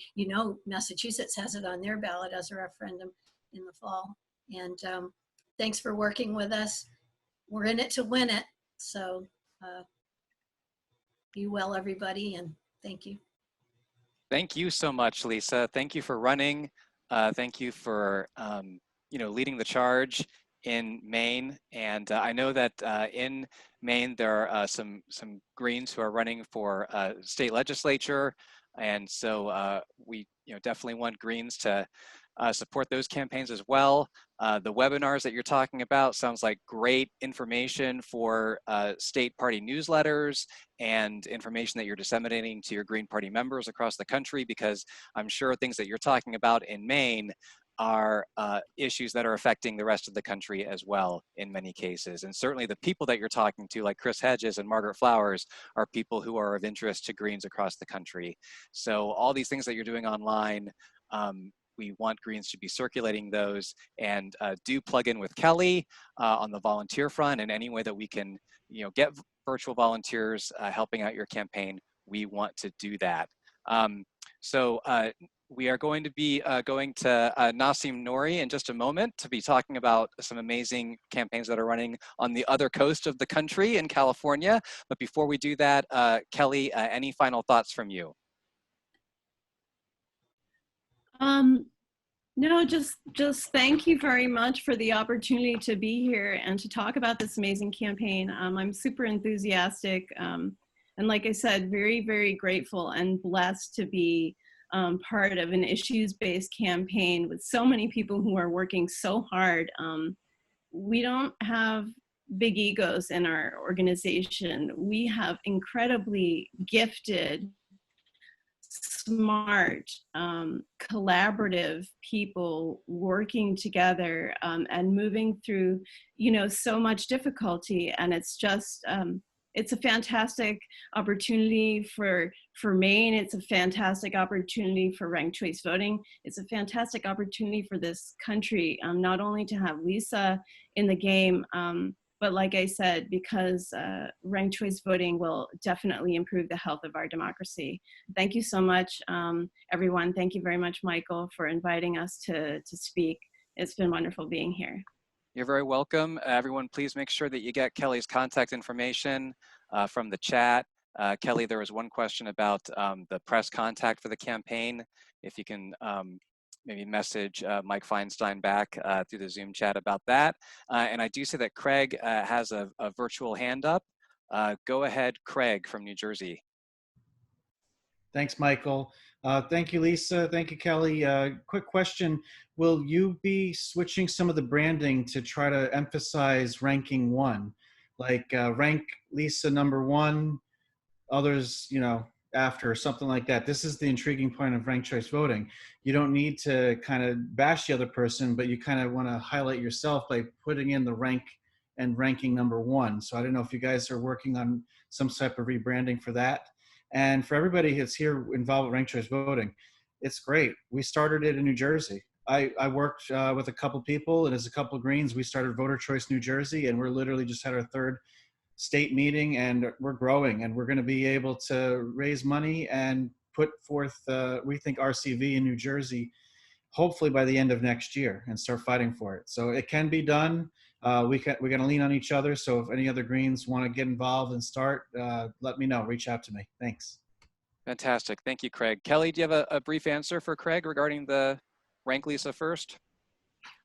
Massachusetts has it on their ballot as a referendum in the fall. And thanks for working with us. We're in it to win it. So be well, everybody, and thank you. Thank you so much, Lisa. Thank you for running. Thank you for leading the charge in Maine. And I know that in Maine there are some Greens who are running for state legislature, and so we definitely want Greens to support those campaigns as well. The webinars that you're talking about sounds like great information for state party newsletters and information that you're disseminating to your Green Party members across the country, because I'm sure things that you're talking about in Maine are issues that are affecting the rest of the country as well in many cases. And certainly the people that you're talking to, like Chris Hedges and Margaret Flowers, are people who are of interest to Greens across the country. So all these things that you're doing online, we want Greens to be circulating those, and do plug in with Kelly on the volunteer front in any way that we can, get virtual volunteers helping out your campaign. We want to do that. We are going to be going to Nassim Nouri in just a moment to be talking about some amazing campaigns that are running on the other coast of the country in California. But before we do that, Kelly, any final thoughts from you? No, just thank you very much for the opportunity to be here and to talk about this amazing campaign. I'm super enthusiastic, and like I said, very, very grateful and blessed to be part of an issues-based campaign with so many people who are working so hard. We don't have big egos in our organization. We have incredibly gifted, smart, collaborative people working together and moving through, so much difficulty. And it's just, it's a fantastic opportunity for Maine. It's a fantastic opportunity for ranked choice voting. It's a fantastic opportunity for this country, not only to have Lisa in the game, but like I said, because ranked choice voting will definitely improve the health of our democracy. Thank you so much, everyone. Thank you very much, Michael, for inviting us to speak. It's been wonderful being here. You're very welcome. Everyone, please make sure that you get Kelly's contact information from the chat. Kelly, there was one question about the press contact for the campaign. If you can maybe message Mike Feinstein back through the Zoom chat about that. And I do see that Craig has a virtual hand up. Go ahead, Craig from New Jersey. Thanks, Michael. Thank you, Lisa. Thank you, Kelly. Quick question. Will you be switching some of the branding to try to emphasize ranking one? Like rank Lisa #1, others, after, or something like that. This is the intriguing point of ranked choice voting. You don't need to kind of bash the other person, but you kind of want to highlight yourself by putting in the rank and ranking #1. So I don't know if you guys are working on some type of rebranding for that. And for everybody that's here involved with ranked choice voting, it's great. We started it in New Jersey. I worked with a couple people, and as a couple of Greens, we started Voter Choice New Jersey, and we're literally just had our 3rd state meeting, and we're growing, and we're going to be able to raise money and put forth, we think, RCV in New Jersey, hopefully by the end of next year, and start fighting for it. So it can be done. We're going to lean on each other. So if any other Greens want to get involved and start, let me know. Reach out to me. Thanks. Fantastic. Thank you, Craig. Kelly, do you have a brief answer for Craig regarding the rank Lisa first?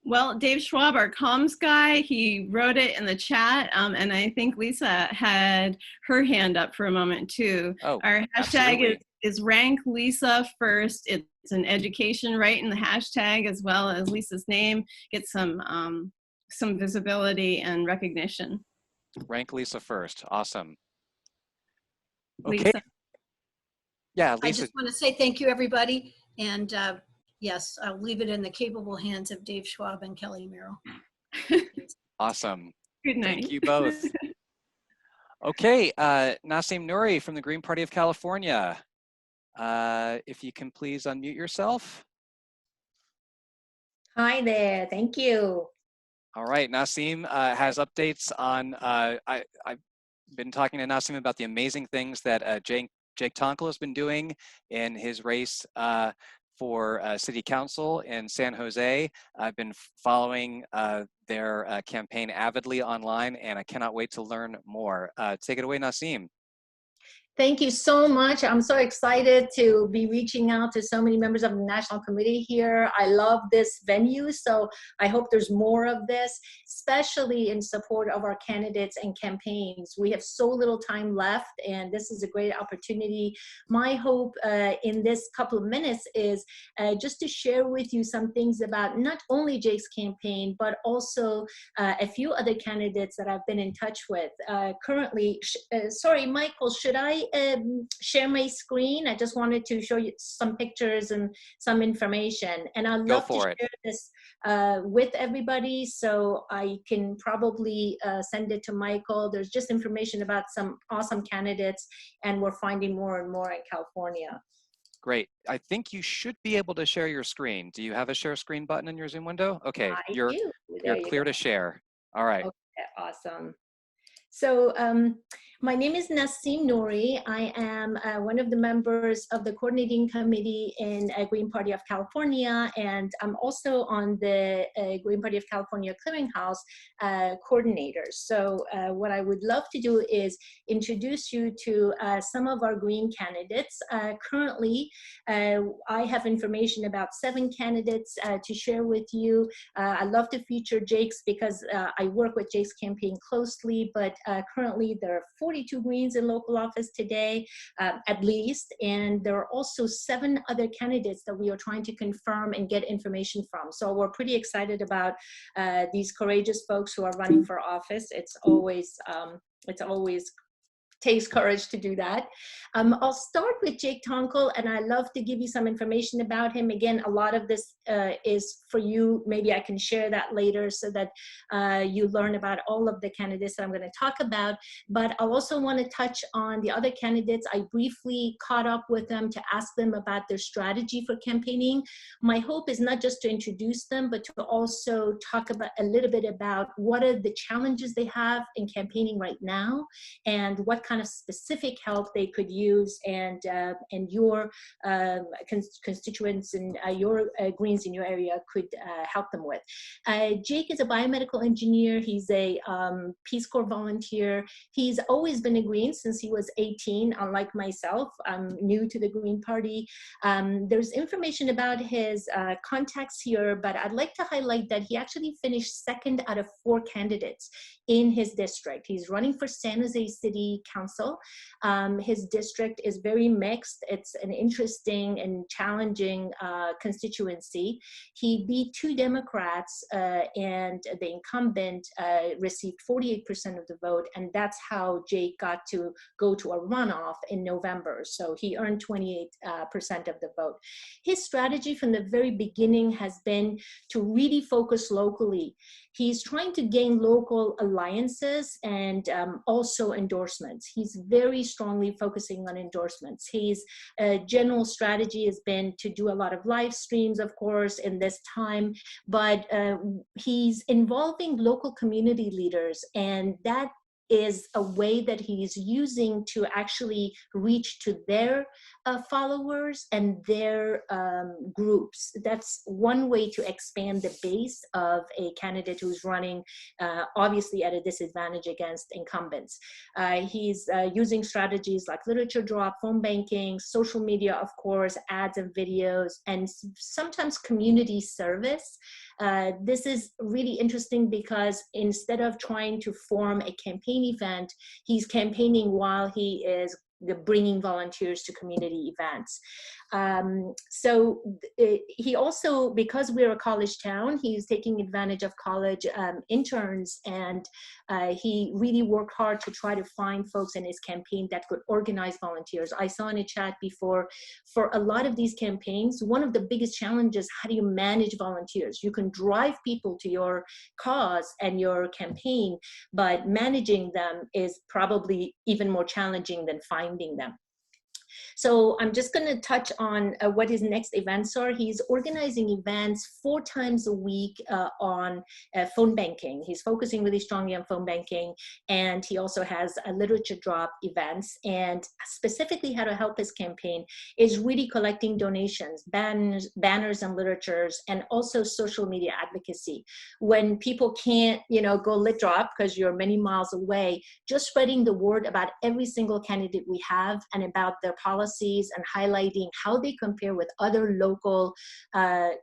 Well, Dave Schwab, our comms guy, he wrote it in the chat, and I think Lisa had her hand up for a moment too. Oh, our hashtag absolutely. is rank Lisa first. It's an education right in the hashtag, as well as Lisa's name. Get some visibility and recognition. Rank Lisa first. Awesome. Okay. Lisa. Yeah, I Lisa. just want to say thank you, everybody. And yes, I'll leave it in the capable hands of Dave Schwab and Kelly Merrill. Awesome. Good night. Thank you both. Okay, Nasim Nouri from the Green Party of California. If you can please unmute yourself. Hi there, thank you. All right, Nasim has updates on, I've been talking to Nasim about the amazing things that Jake Tonkel has been doing in his race for City Council in San Jose. I've been following their campaign avidly online, and I cannot wait to learn more. Take it away, Nasim. Thank you so much. I'm so excited to be reaching out to so many members of the National Committee here. I love this venue, so I hope there's more of this, especially in support of our candidates and campaigns. We have so little time left, and this is a great opportunity. My hope in this couple of minutes is just to share with you some things about not only Jake's campaign, but also a few other candidates that I've been in touch with. Currently, sorry, Michael, should I share my screen? I just wanted to show you some pictures and some information, and I'd love to share this with everybody, so I can probably send it to Michael. There's just information about some awesome candidates, and we're finding more and more in California. Great. I think you should be able to share your screen. Do you have a share screen button in your Zoom window? Okay, you're clear to share. All right. Okay, awesome. So my name is Nasim Nouri. I am one of the members of the coordinating committee in Green Party of California, and I'm also on the Green Party of California Clearinghouse coordinators. So what I would love to do is introduce you to some of our green candidates. Currently, I have information about 7 candidates to share with you. I love to feature Jake's because I work with Jake's campaign closely, but currently there are 42 Greens in local office today, at least, and there are also 7 other candidates that we are trying to confirm and get information from. So we're pretty excited about these courageous folks who are running for office. It's always takes courage to do that. I'll start with Jake Tonkel, and I love to give you some information about him. Again, a lot of this is for you. Maybe I can share that later so that you learn about all of the candidates that I'm going to talk about. But I'll also want to touch on the other candidates. I briefly caught up with them to ask them about their strategy for campaigning. My hope is not just to introduce them, but to also talk about a little bit about what are the challenges they have in campaigning right now, and what kind of specific help they could use, and your constituents and your Greens in your area could help them with. Jake is a biomedical engineer. He's a Peace Corps volunteer. He's always been a Green since he was 18, unlike myself. I'm new to the Green Party. There's information about his contacts here, but I'd like to highlight that he actually finished 2nd out of 4 candidates in his district. He's running for San Jose City Council. His district is very mixed. It's an interesting and challenging constituency. He beat 2 Democrats, and the incumbent received 48% of the vote, and that's how Jake got to go to a runoff in November. So he earned 28% of the vote. His strategy from the very beginning has been to really focus locally. He's trying to gain local alliances and also endorsements. He's very strongly focusing on endorsements. His general strategy has been to do a lot of live streams, of course, in this time, but he's involving local community leaders, and that is a way that he's using to actually reach to their followers and their groups. That's one way to expand the base of a candidate who's running obviously at a disadvantage against incumbents. He's using strategies like literature drop, phone banking, social media, of course, ads and videos, and sometimes community service. This is really interesting because instead of trying to form a campaign event, he's campaigning while he is bringing volunteers to community events. So he also, because we're a college town, he's taking advantage of college interns, and he really worked hard to try to find folks in his campaign that could organize volunteers. I saw in a chat before, for a lot of these campaigns, one of the biggest challenges, how do you manage volunteers? You can drive people to your cause and your campaign, but managing them is probably even more challenging than finding them. So I'm just going to touch on what his next events are. He's organizing events 4 times a week on phone banking. He's focusing really strongly on phone banking, and he also has a literature drop events. And specifically how to help his campaign is really collecting donations, banners and literatures, and also social media advocacy. When people can't, go lit drop because you're many miles away, just spreading the word about every single candidate we have and about their policies and highlighting how they compare with other local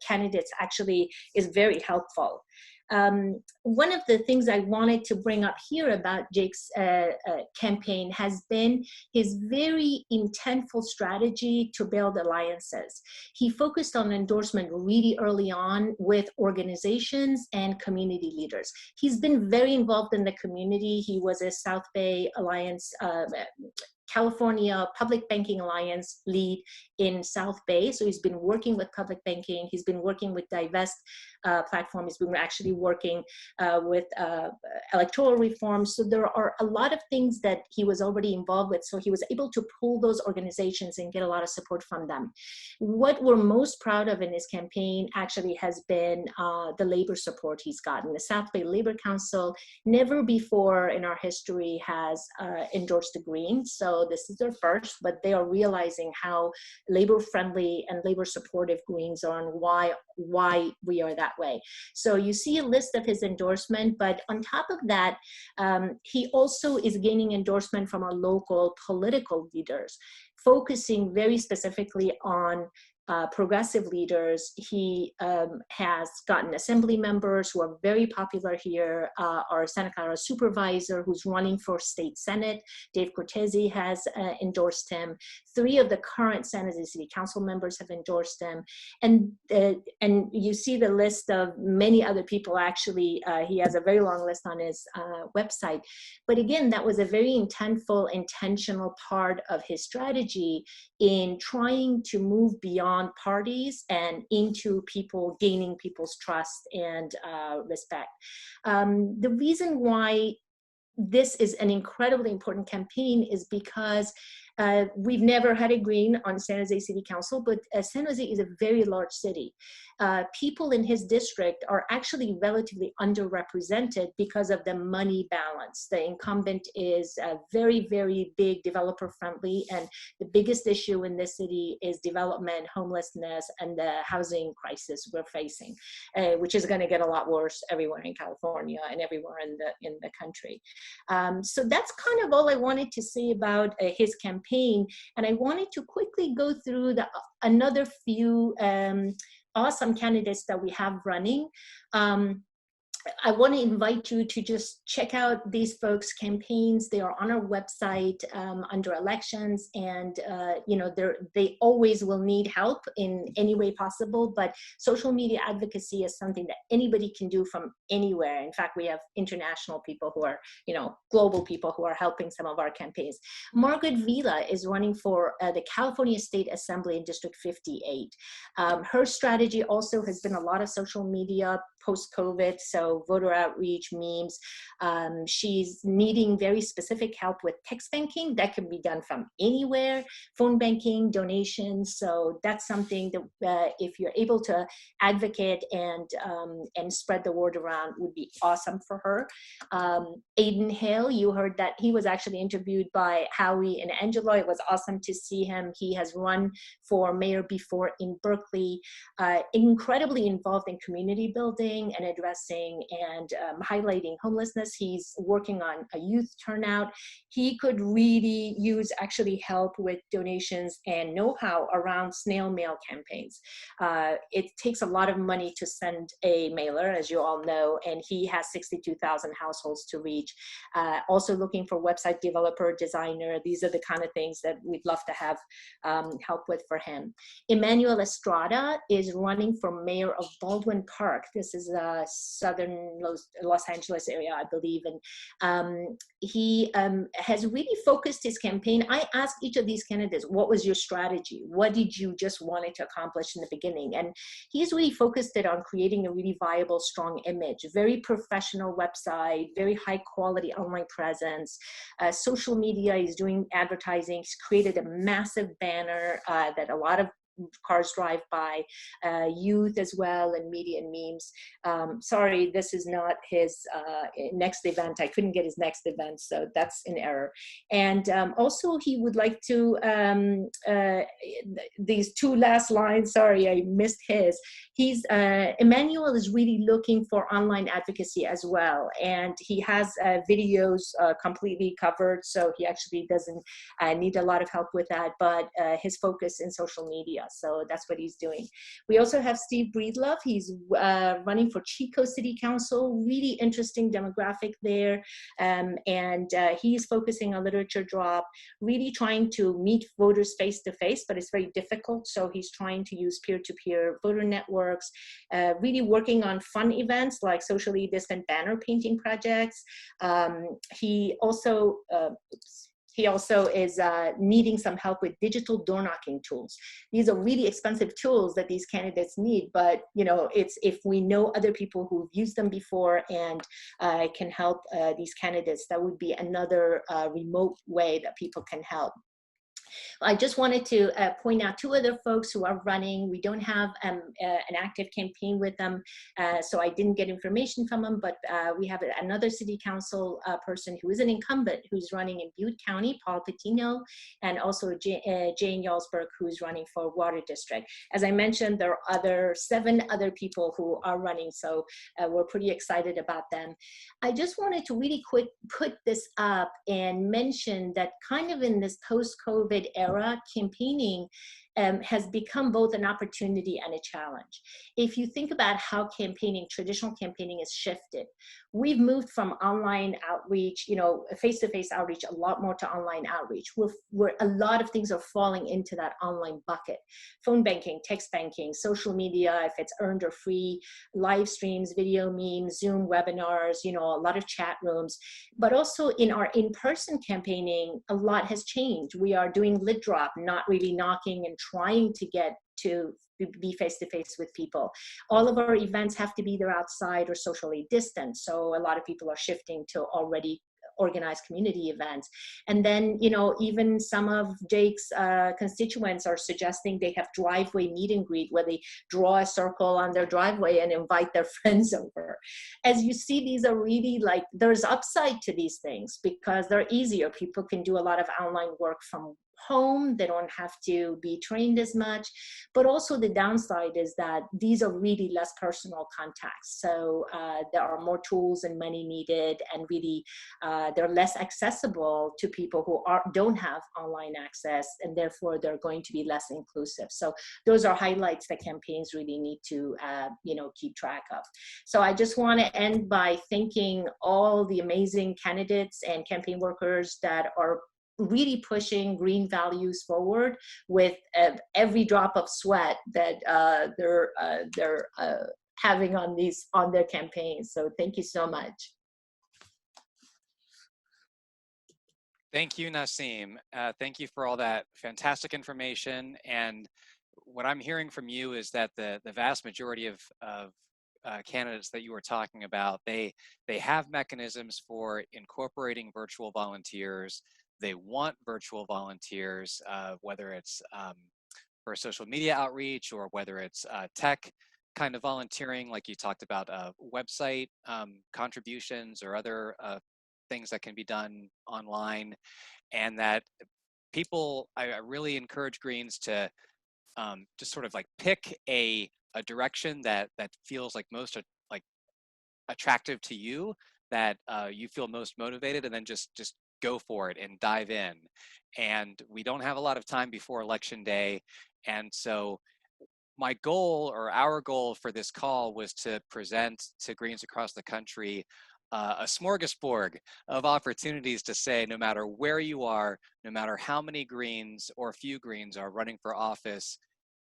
candidates actually is very helpful. One of the things I wanted to bring up here about Jake's campaign has been his very intentful strategy to build alliances. He focused on endorsement really early on with organizations and community leaders. He's been very involved in the community. He was a South Bay Alliance California Public Banking Alliance lead in South Bay. So he's been working with public banking. He's been working with Divest platform. He's been actually working with electoral reform. So there are a lot of things that he was already involved with. So he was able to pull those organizations and get a lot of support from them. What we're most proud of in his campaign actually has been the labor support he's gotten. The South Bay Labor Council never before in our history has endorsed the Greens. So this is their first, but they are realizing how labor friendly and labor supportive Greens are and why we are that way. So you see a list of his endorsement, but on top of that, he also is gaining endorsement from our local political leaders, focusing very specifically on progressive leaders. He has gotten assembly members who are very popular here. Our Santa Clara supervisor who's running for state senate, Dave Cortese, has endorsed him. 3 of the current San Jose City Council members have endorsed him. And you see the list of many other people. Actually, he has a very long list on his website. But again, that was a very intentful, intentional part of his strategy in trying to move beyond parties and into people, gaining people's trust and respect. The reason why this is an incredibly important campaign is because we've never had a Green on San Jose City Council, but San Jose is a very large city. People in his district are actually relatively underrepresented because of the money balance. The incumbent is very, very big, developer friendly, and the biggest issue in this city is development, homelessness, and the housing crisis we're facing, which is going to get a lot worse everywhere in California and everywhere in the country. So that's kind of all I wanted to say about his campaign, and I wanted to quickly go through another few awesome candidates that we have running. I want to invite you to just check out these folks' campaigns. They are on our website under elections, and they always will need help in any way possible. But social media advocacy is something that anybody can do from anywhere. In fact, we have international people who are, global people who are helping some of our campaigns. Margaret Vila is running for the California State Assembly in District 58. Her strategy also has been a lot of social media, post-COVID, so voter outreach, memes. She's needing very specific help with text banking that can be done from anywhere, phone banking, donations. So that's something that if you're able to advocate and spread the word around, would be awesome for her. Aiden Hill, you heard that he was actually interviewed by Howie and Angelo. It was awesome to see him. He has run for mayor before in Berkeley, incredibly involved in community building and addressing and highlighting homelessness. He's working on a youth turnout. He could really use actually help with donations and know-how around snail mail campaigns. It takes a lot of money to send a mailer, as you all know, and he has 62,000 households to reach. Also looking for website developer, designer. These are the kind of things that we'd love to have help with for him. Emmanuel Estrada is running for mayor of Baldwin Park. This is southern Los Angeles area, I believe. And he has really focused his campaign. I asked each of these candidates, what was your strategy? What did you just wanted to accomplish in the beginning? And he's really focused it on creating a really viable, strong image, very professional website, very high quality online presence, social media. He's doing advertising. He's created a massive banner that a lot of cars drive by, youth as well, and media and memes. Sorry, this is not his next event. I couldn't get his next event, so that's an error. And also he would like to, these two last lines, sorry, I missed his. Emmanuel is really looking for online advocacy as well. And he has videos completely covered, so he actually doesn't need a lot of help with that, but his focus in social media. So that's what he's doing. We also have Steve Breedlove. He's running for Chico City Council. Really interesting demographic there. And he's focusing on literature drop, really trying to meet voters face to face, but it's very difficult. So he's trying to use peer-to-peer voter networks, really working on fun events like socially distant banner painting projects. He also, he also is needing some help with digital door knocking tools. These are really expensive tools that these candidates need, but you know, it's if we know other people who've used them before and can help these candidates, that would be another remote way that people can help. I just wanted to point out two other folks who are running. We don't have an active campaign with them, so I didn't get information from them, but we have another city council person who is an incumbent who's running in Butte County, Paul Patino, and also Jane Yalsberg, who's running for Water District. As I mentioned, there are 7 other people who are running, so we're pretty excited about them. I just wanted to really quick put this up and mention that kind of in this post-COVID era, campaigning has become both an opportunity and a challenge. If you think about how campaigning, traditional campaigning has shifted, we've moved from online outreach, you know, face-to-face outreach, a lot more to online outreach, where a lot of things are falling into that online bucket. Phone banking, text banking, social media, if it's earned or free, live streams, video memes, Zoom webinars, you know, a lot of chat rooms. But also in our in-person campaigning, a lot has changed. We are doing lid drop, not really knocking and trying to get to be face-to-face with people. All of our events have to be either outside or socially distant. So a lot of people are shifting to already organized community events. And then, you know, even some of Jake's constituents are suggesting they have driveway meet and greet where they draw a circle on their driveway and invite their friends over. As you see, these are really like, there's upside to these things because they're easier. People can do a lot of online work from home. They don't have to be trained as much, but also the downside is that these are really less personal contacts. So there are more tools and money needed, and really they're less accessible to people who don't have online access, and therefore they're going to be less inclusive. So those are highlights that campaigns really need to you know, keep track of. So I just want to end by thanking all the amazing candidates and campaign workers that are really pushing green values forward with every drop of sweat that they're having on their campaigns. So thank you so much. Thank you, Nasim. Thank you for all that fantastic information. And what I'm hearing from you is that the vast majority of candidates that you were talking about, they have mechanisms for incorporating virtual volunteers. They want virtual volunteers, whether it's for social media outreach or whether it's tech kind of volunteering, like you talked about, website contributions or other things that can be done online. And that people, I really encourage Greens to just sort of like pick a direction that feels like most like attractive to you, that you feel most motivated, and then just go for it and dive in. And we don't have a lot of time before Election Day, and so my goal, or our goal for this call, was to present to Greens across the country a smorgasbord of opportunities to say, no matter where you are, no matter how many Greens or few Greens are running for office,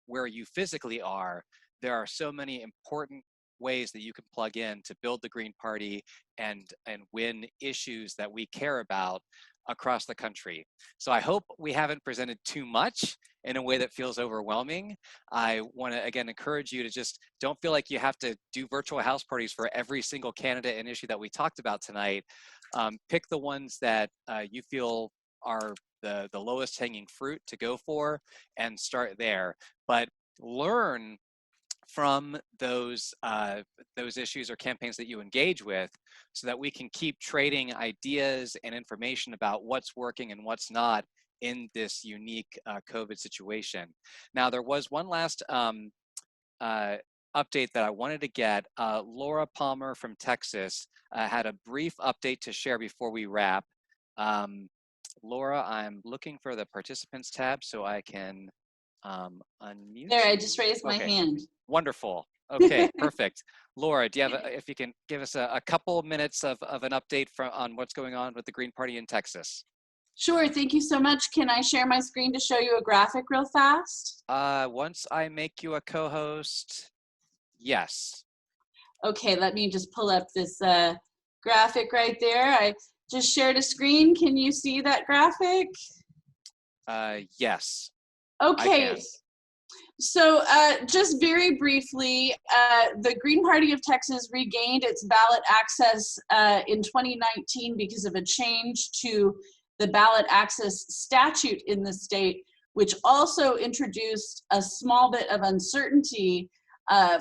where you physically are, there are so many important ways that you can plug in to build the Green Party and win issues that we care about across the country. So I hope we haven't presented too much in a way that feels overwhelming. I want to again encourage you to just don't feel like you have to do virtual house parties for every single candidate and issue that we talked about tonight. Pick the ones that you feel are the lowest hanging fruit to go for and start there. But learn from those issues or campaigns that you engage with, so that we can keep trading ideas and information about what's working and what's not in this unique COVID situation. Now, there was one last update that I wanted to get. Laura Palmer from Texas had a brief update to share before we wrap. Laura, I'm looking for the participants tab so I can unmute. There, I just raised my hand. Wonderful. Okay, perfect. Laura, do you have if you can give us a couple minutes of an update on what's going on with the Green Party in Texas? Sure, thank you so much. Can I share my screen to show you a graphic real fast? Once I make you a co-host, yes. Okay, let me just pull up this graphic right there. I just shared a screen. Can you see that graphic? Yes. Okay. So just very briefly, the Green Party of Texas regained its ballot access in 2019 because of a change to the ballot access statute in the state, which also introduced a small bit of uncertainty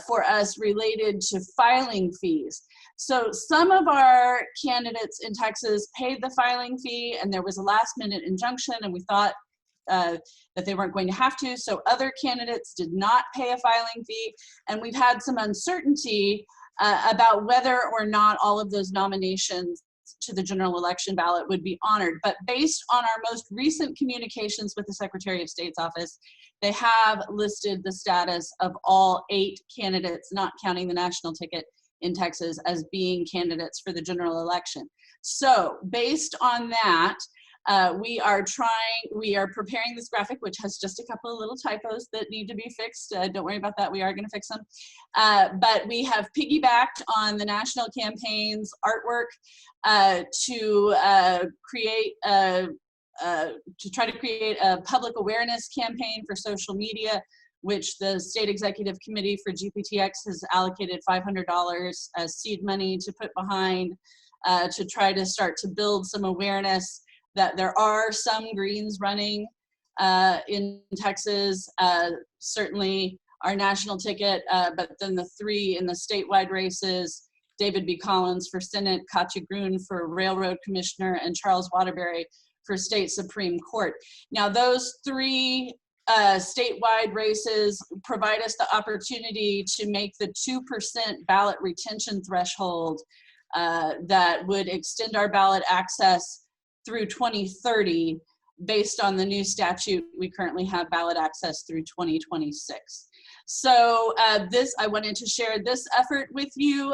for us related to filing fees. So some of our candidates in Texas paid the filing fee, and there was a last-minute injunction, and we thought that they weren't going to have to. So other candidates did not pay a filing fee, and we've had some uncertainty about whether or not all of those nominations to the general election ballot would be honored. But based on our most recent communications with the Secretary of State's office, they have listed the status of all 8 candidates, not counting the national ticket in Texas, as being candidates for the general election. So based on that, we are preparing this graphic, which has just a couple of little typos that need to be fixed. Don't worry about that, we are gonna fix them. But we have piggybacked on the national campaign's artwork to try to create a public awareness campaign for social media, which the State Executive Committee for GPTX has allocated $500 as seed money to put behind to try to start to build some awareness that there are some Greens running in Texas, certainly our national ticket, but then the 3 in the statewide races, David B. Collins for Senate, Katja Grun for Railroad Commissioner, and Charles Waterbury for State Supreme Court. Now those 3 statewide races provide us the opportunity to make the 2% ballot retention threshold that would extend our ballot access through 2030. Based on the new statute, we currently have ballot access through 2026. So I wanted to share this effort with you.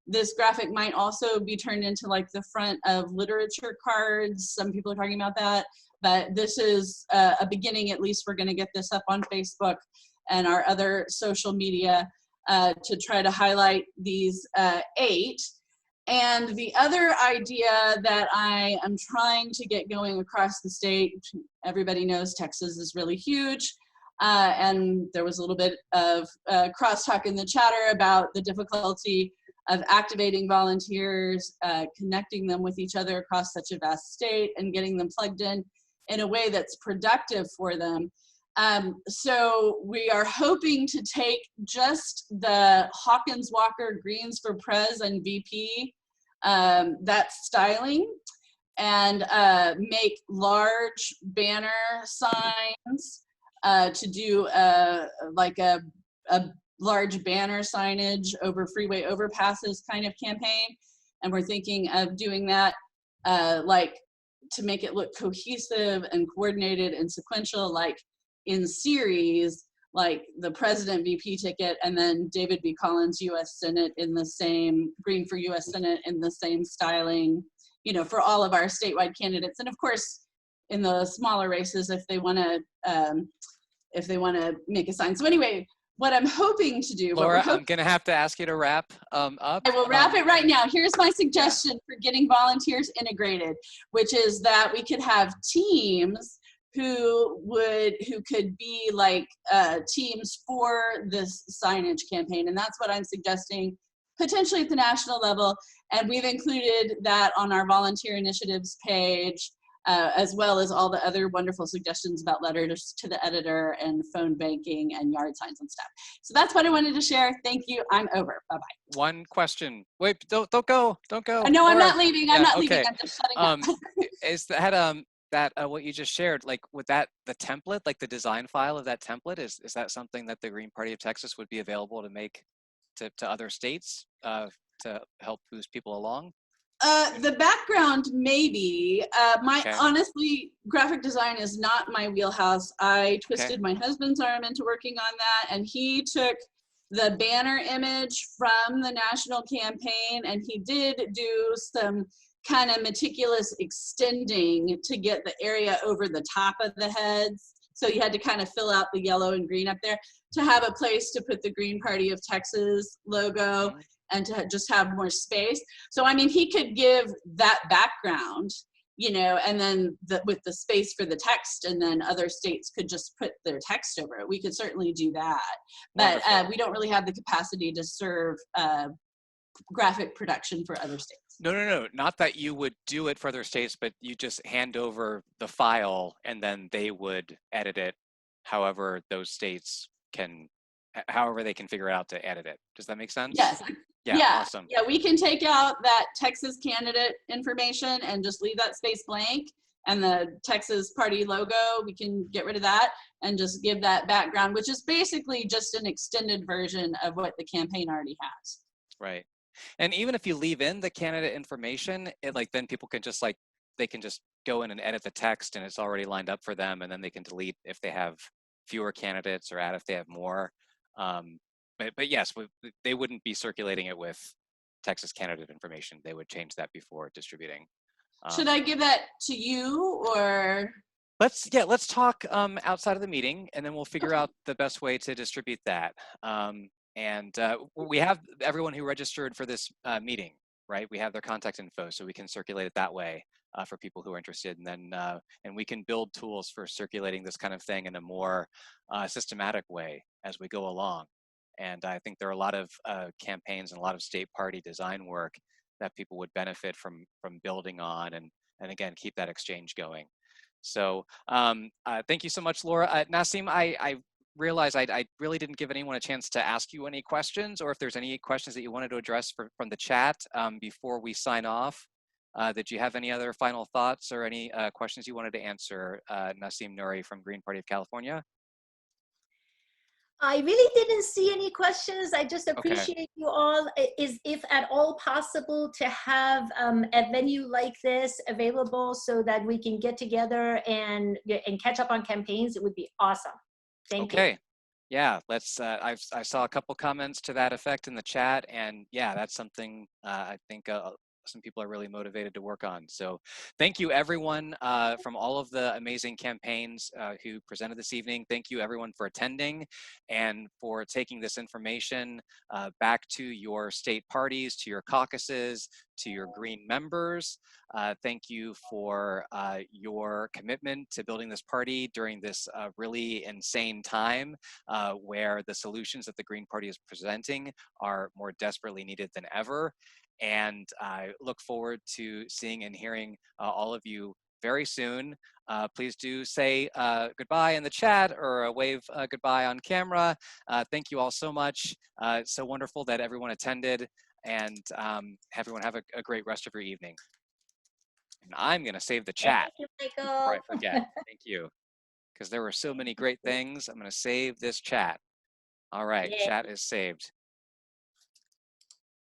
This graphic might also be turned into like the front of literature cards. Some people are talking about that, but this is a beginning. At least we're gonna get this up on Facebook and our other social media to try to highlight these 8. And the other idea that I am trying to get going across the state, everybody knows Texas is really huge. And there was a little bit of crosstalk in the chatter about the difficulty of activating volunteers, connecting them with each other across such a vast state, and getting them plugged in a way that's productive for them. So we are hoping to take just the Hawkins, Walker, Greens for Prez and VP, that styling, and make large banner signs to do like a large banner signage over freeway overpasses kind of campaign. And we're thinking of doing that like to make it look cohesive and coordinated and sequential, like in series, like the President VP ticket, and then David B. Collins US Senate in the same, Green for US Senate in the same styling, you know, for all of our statewide candidates. And of course, in the smaller races, if they want to make a sign. So anyway, what I'm hoping to do, Laura, I'm going to have to ask you to wrap up. I will wrap it right now. Here's my suggestion for getting volunteers integrated, which is that we could have teams who could be like teams for this signage campaign. And that's what I'm suggesting, potentially at the national level. And we've included that on our volunteer initiatives page, as well as all the other wonderful suggestions about letters to the editor and phone banking and yard signs and stuff. So that's what I wanted to share. Thank you. I'm over. Bye-bye. One question. Wait, don't go. Don't go. No, Laura. I'm not leaving. I'm not okay. leaving. I'm just shutting up. Is that what you just shared, like with that, the template, like the design file of that template, is that something that the Green Party of Texas would be available to make to other states to help boost people along? The background, maybe. Honestly, graphic design is not my wheelhouse. I twisted my husband's arm into working on that, and he took the banner image from the national campaign, and he did do some kind of meticulous extending to get the area over the top of the heads. So you had to kind of fill out the yellow and green up there to have a place to put the Green Party of Texas logo and to just have more space. So, I mean, he could give that background, you know, and then with the space for the text, and then other states could just put their text over it. We could certainly do that. But we don't really have the capacity to serve graphic production for other states. No. Not that you would do it for other states, but you just hand over the file and then they would edit it however those states can, however they can figure out to edit it. Does that make sense? Yes. Yeah, awesome. Yeah, we can take out that Texas candidate information and just leave that space blank. And the Texas party logo, we can get rid of that and just give that background, which is basically just an extended version of what the campaign already has. Right. And even if you leave in the candidate information, then people can just they can just go in and edit the text and it's already lined up for them, and then they can delete if they have fewer candidates or add if they have more. But yes, they wouldn't be circulating it with Texas candidate information. They would change that before distributing. Should I give that to you, or? Let's talk outside of the meeting, and then we'll figure out the best way to distribute that. And we have everyone who registered for this meeting, right? We have their contact info, so we can circulate it that way for people who are interested. And then and we can build tools for circulating this kind of thing in a more systematic way as we go along. And I think there are a lot of campaigns and a lot of state party design work that people would benefit from building on, and again, keep that exchange going. So thank you so much, Laura. Nasim, I realize I really didn't give anyone a chance to ask you any questions, or if there's any questions that you wanted to address from the chat before we sign off. Did you have any other final thoughts or any questions you wanted to answer, Nasim Nouri from Green Party of California? I really didn't see any questions. I just appreciate you all. Is, if at all possible, to have a venue like this available so that we can get together and catch up on campaigns, it would be awesome. Thank you. Okay. Yeah, let's, I saw a couple comments to that effect in the chat, and yeah, that's something I think some people are really motivated to work on. So thank you everyone from all of the amazing campaigns who presented this evening. Thank you everyone for attending and for taking this information back to your state parties, to your caucuses, to your Green members. Thank you for your commitment to building this party during this really insane time where the solutions that the Green Party is presenting are more desperately needed than ever. And I look forward to seeing and hearing all of you very soon. Please do say goodbye in the chat or wave goodbye on camera. Thank you all so much. It's so wonderful that everyone attended, and everyone have a great rest of your evening. And I'm gonna save the chat Thank you, before I Michael. forget. Thank you, because there were so many great things. I'm gonna save this chat. All right, Yeah. chat is saved.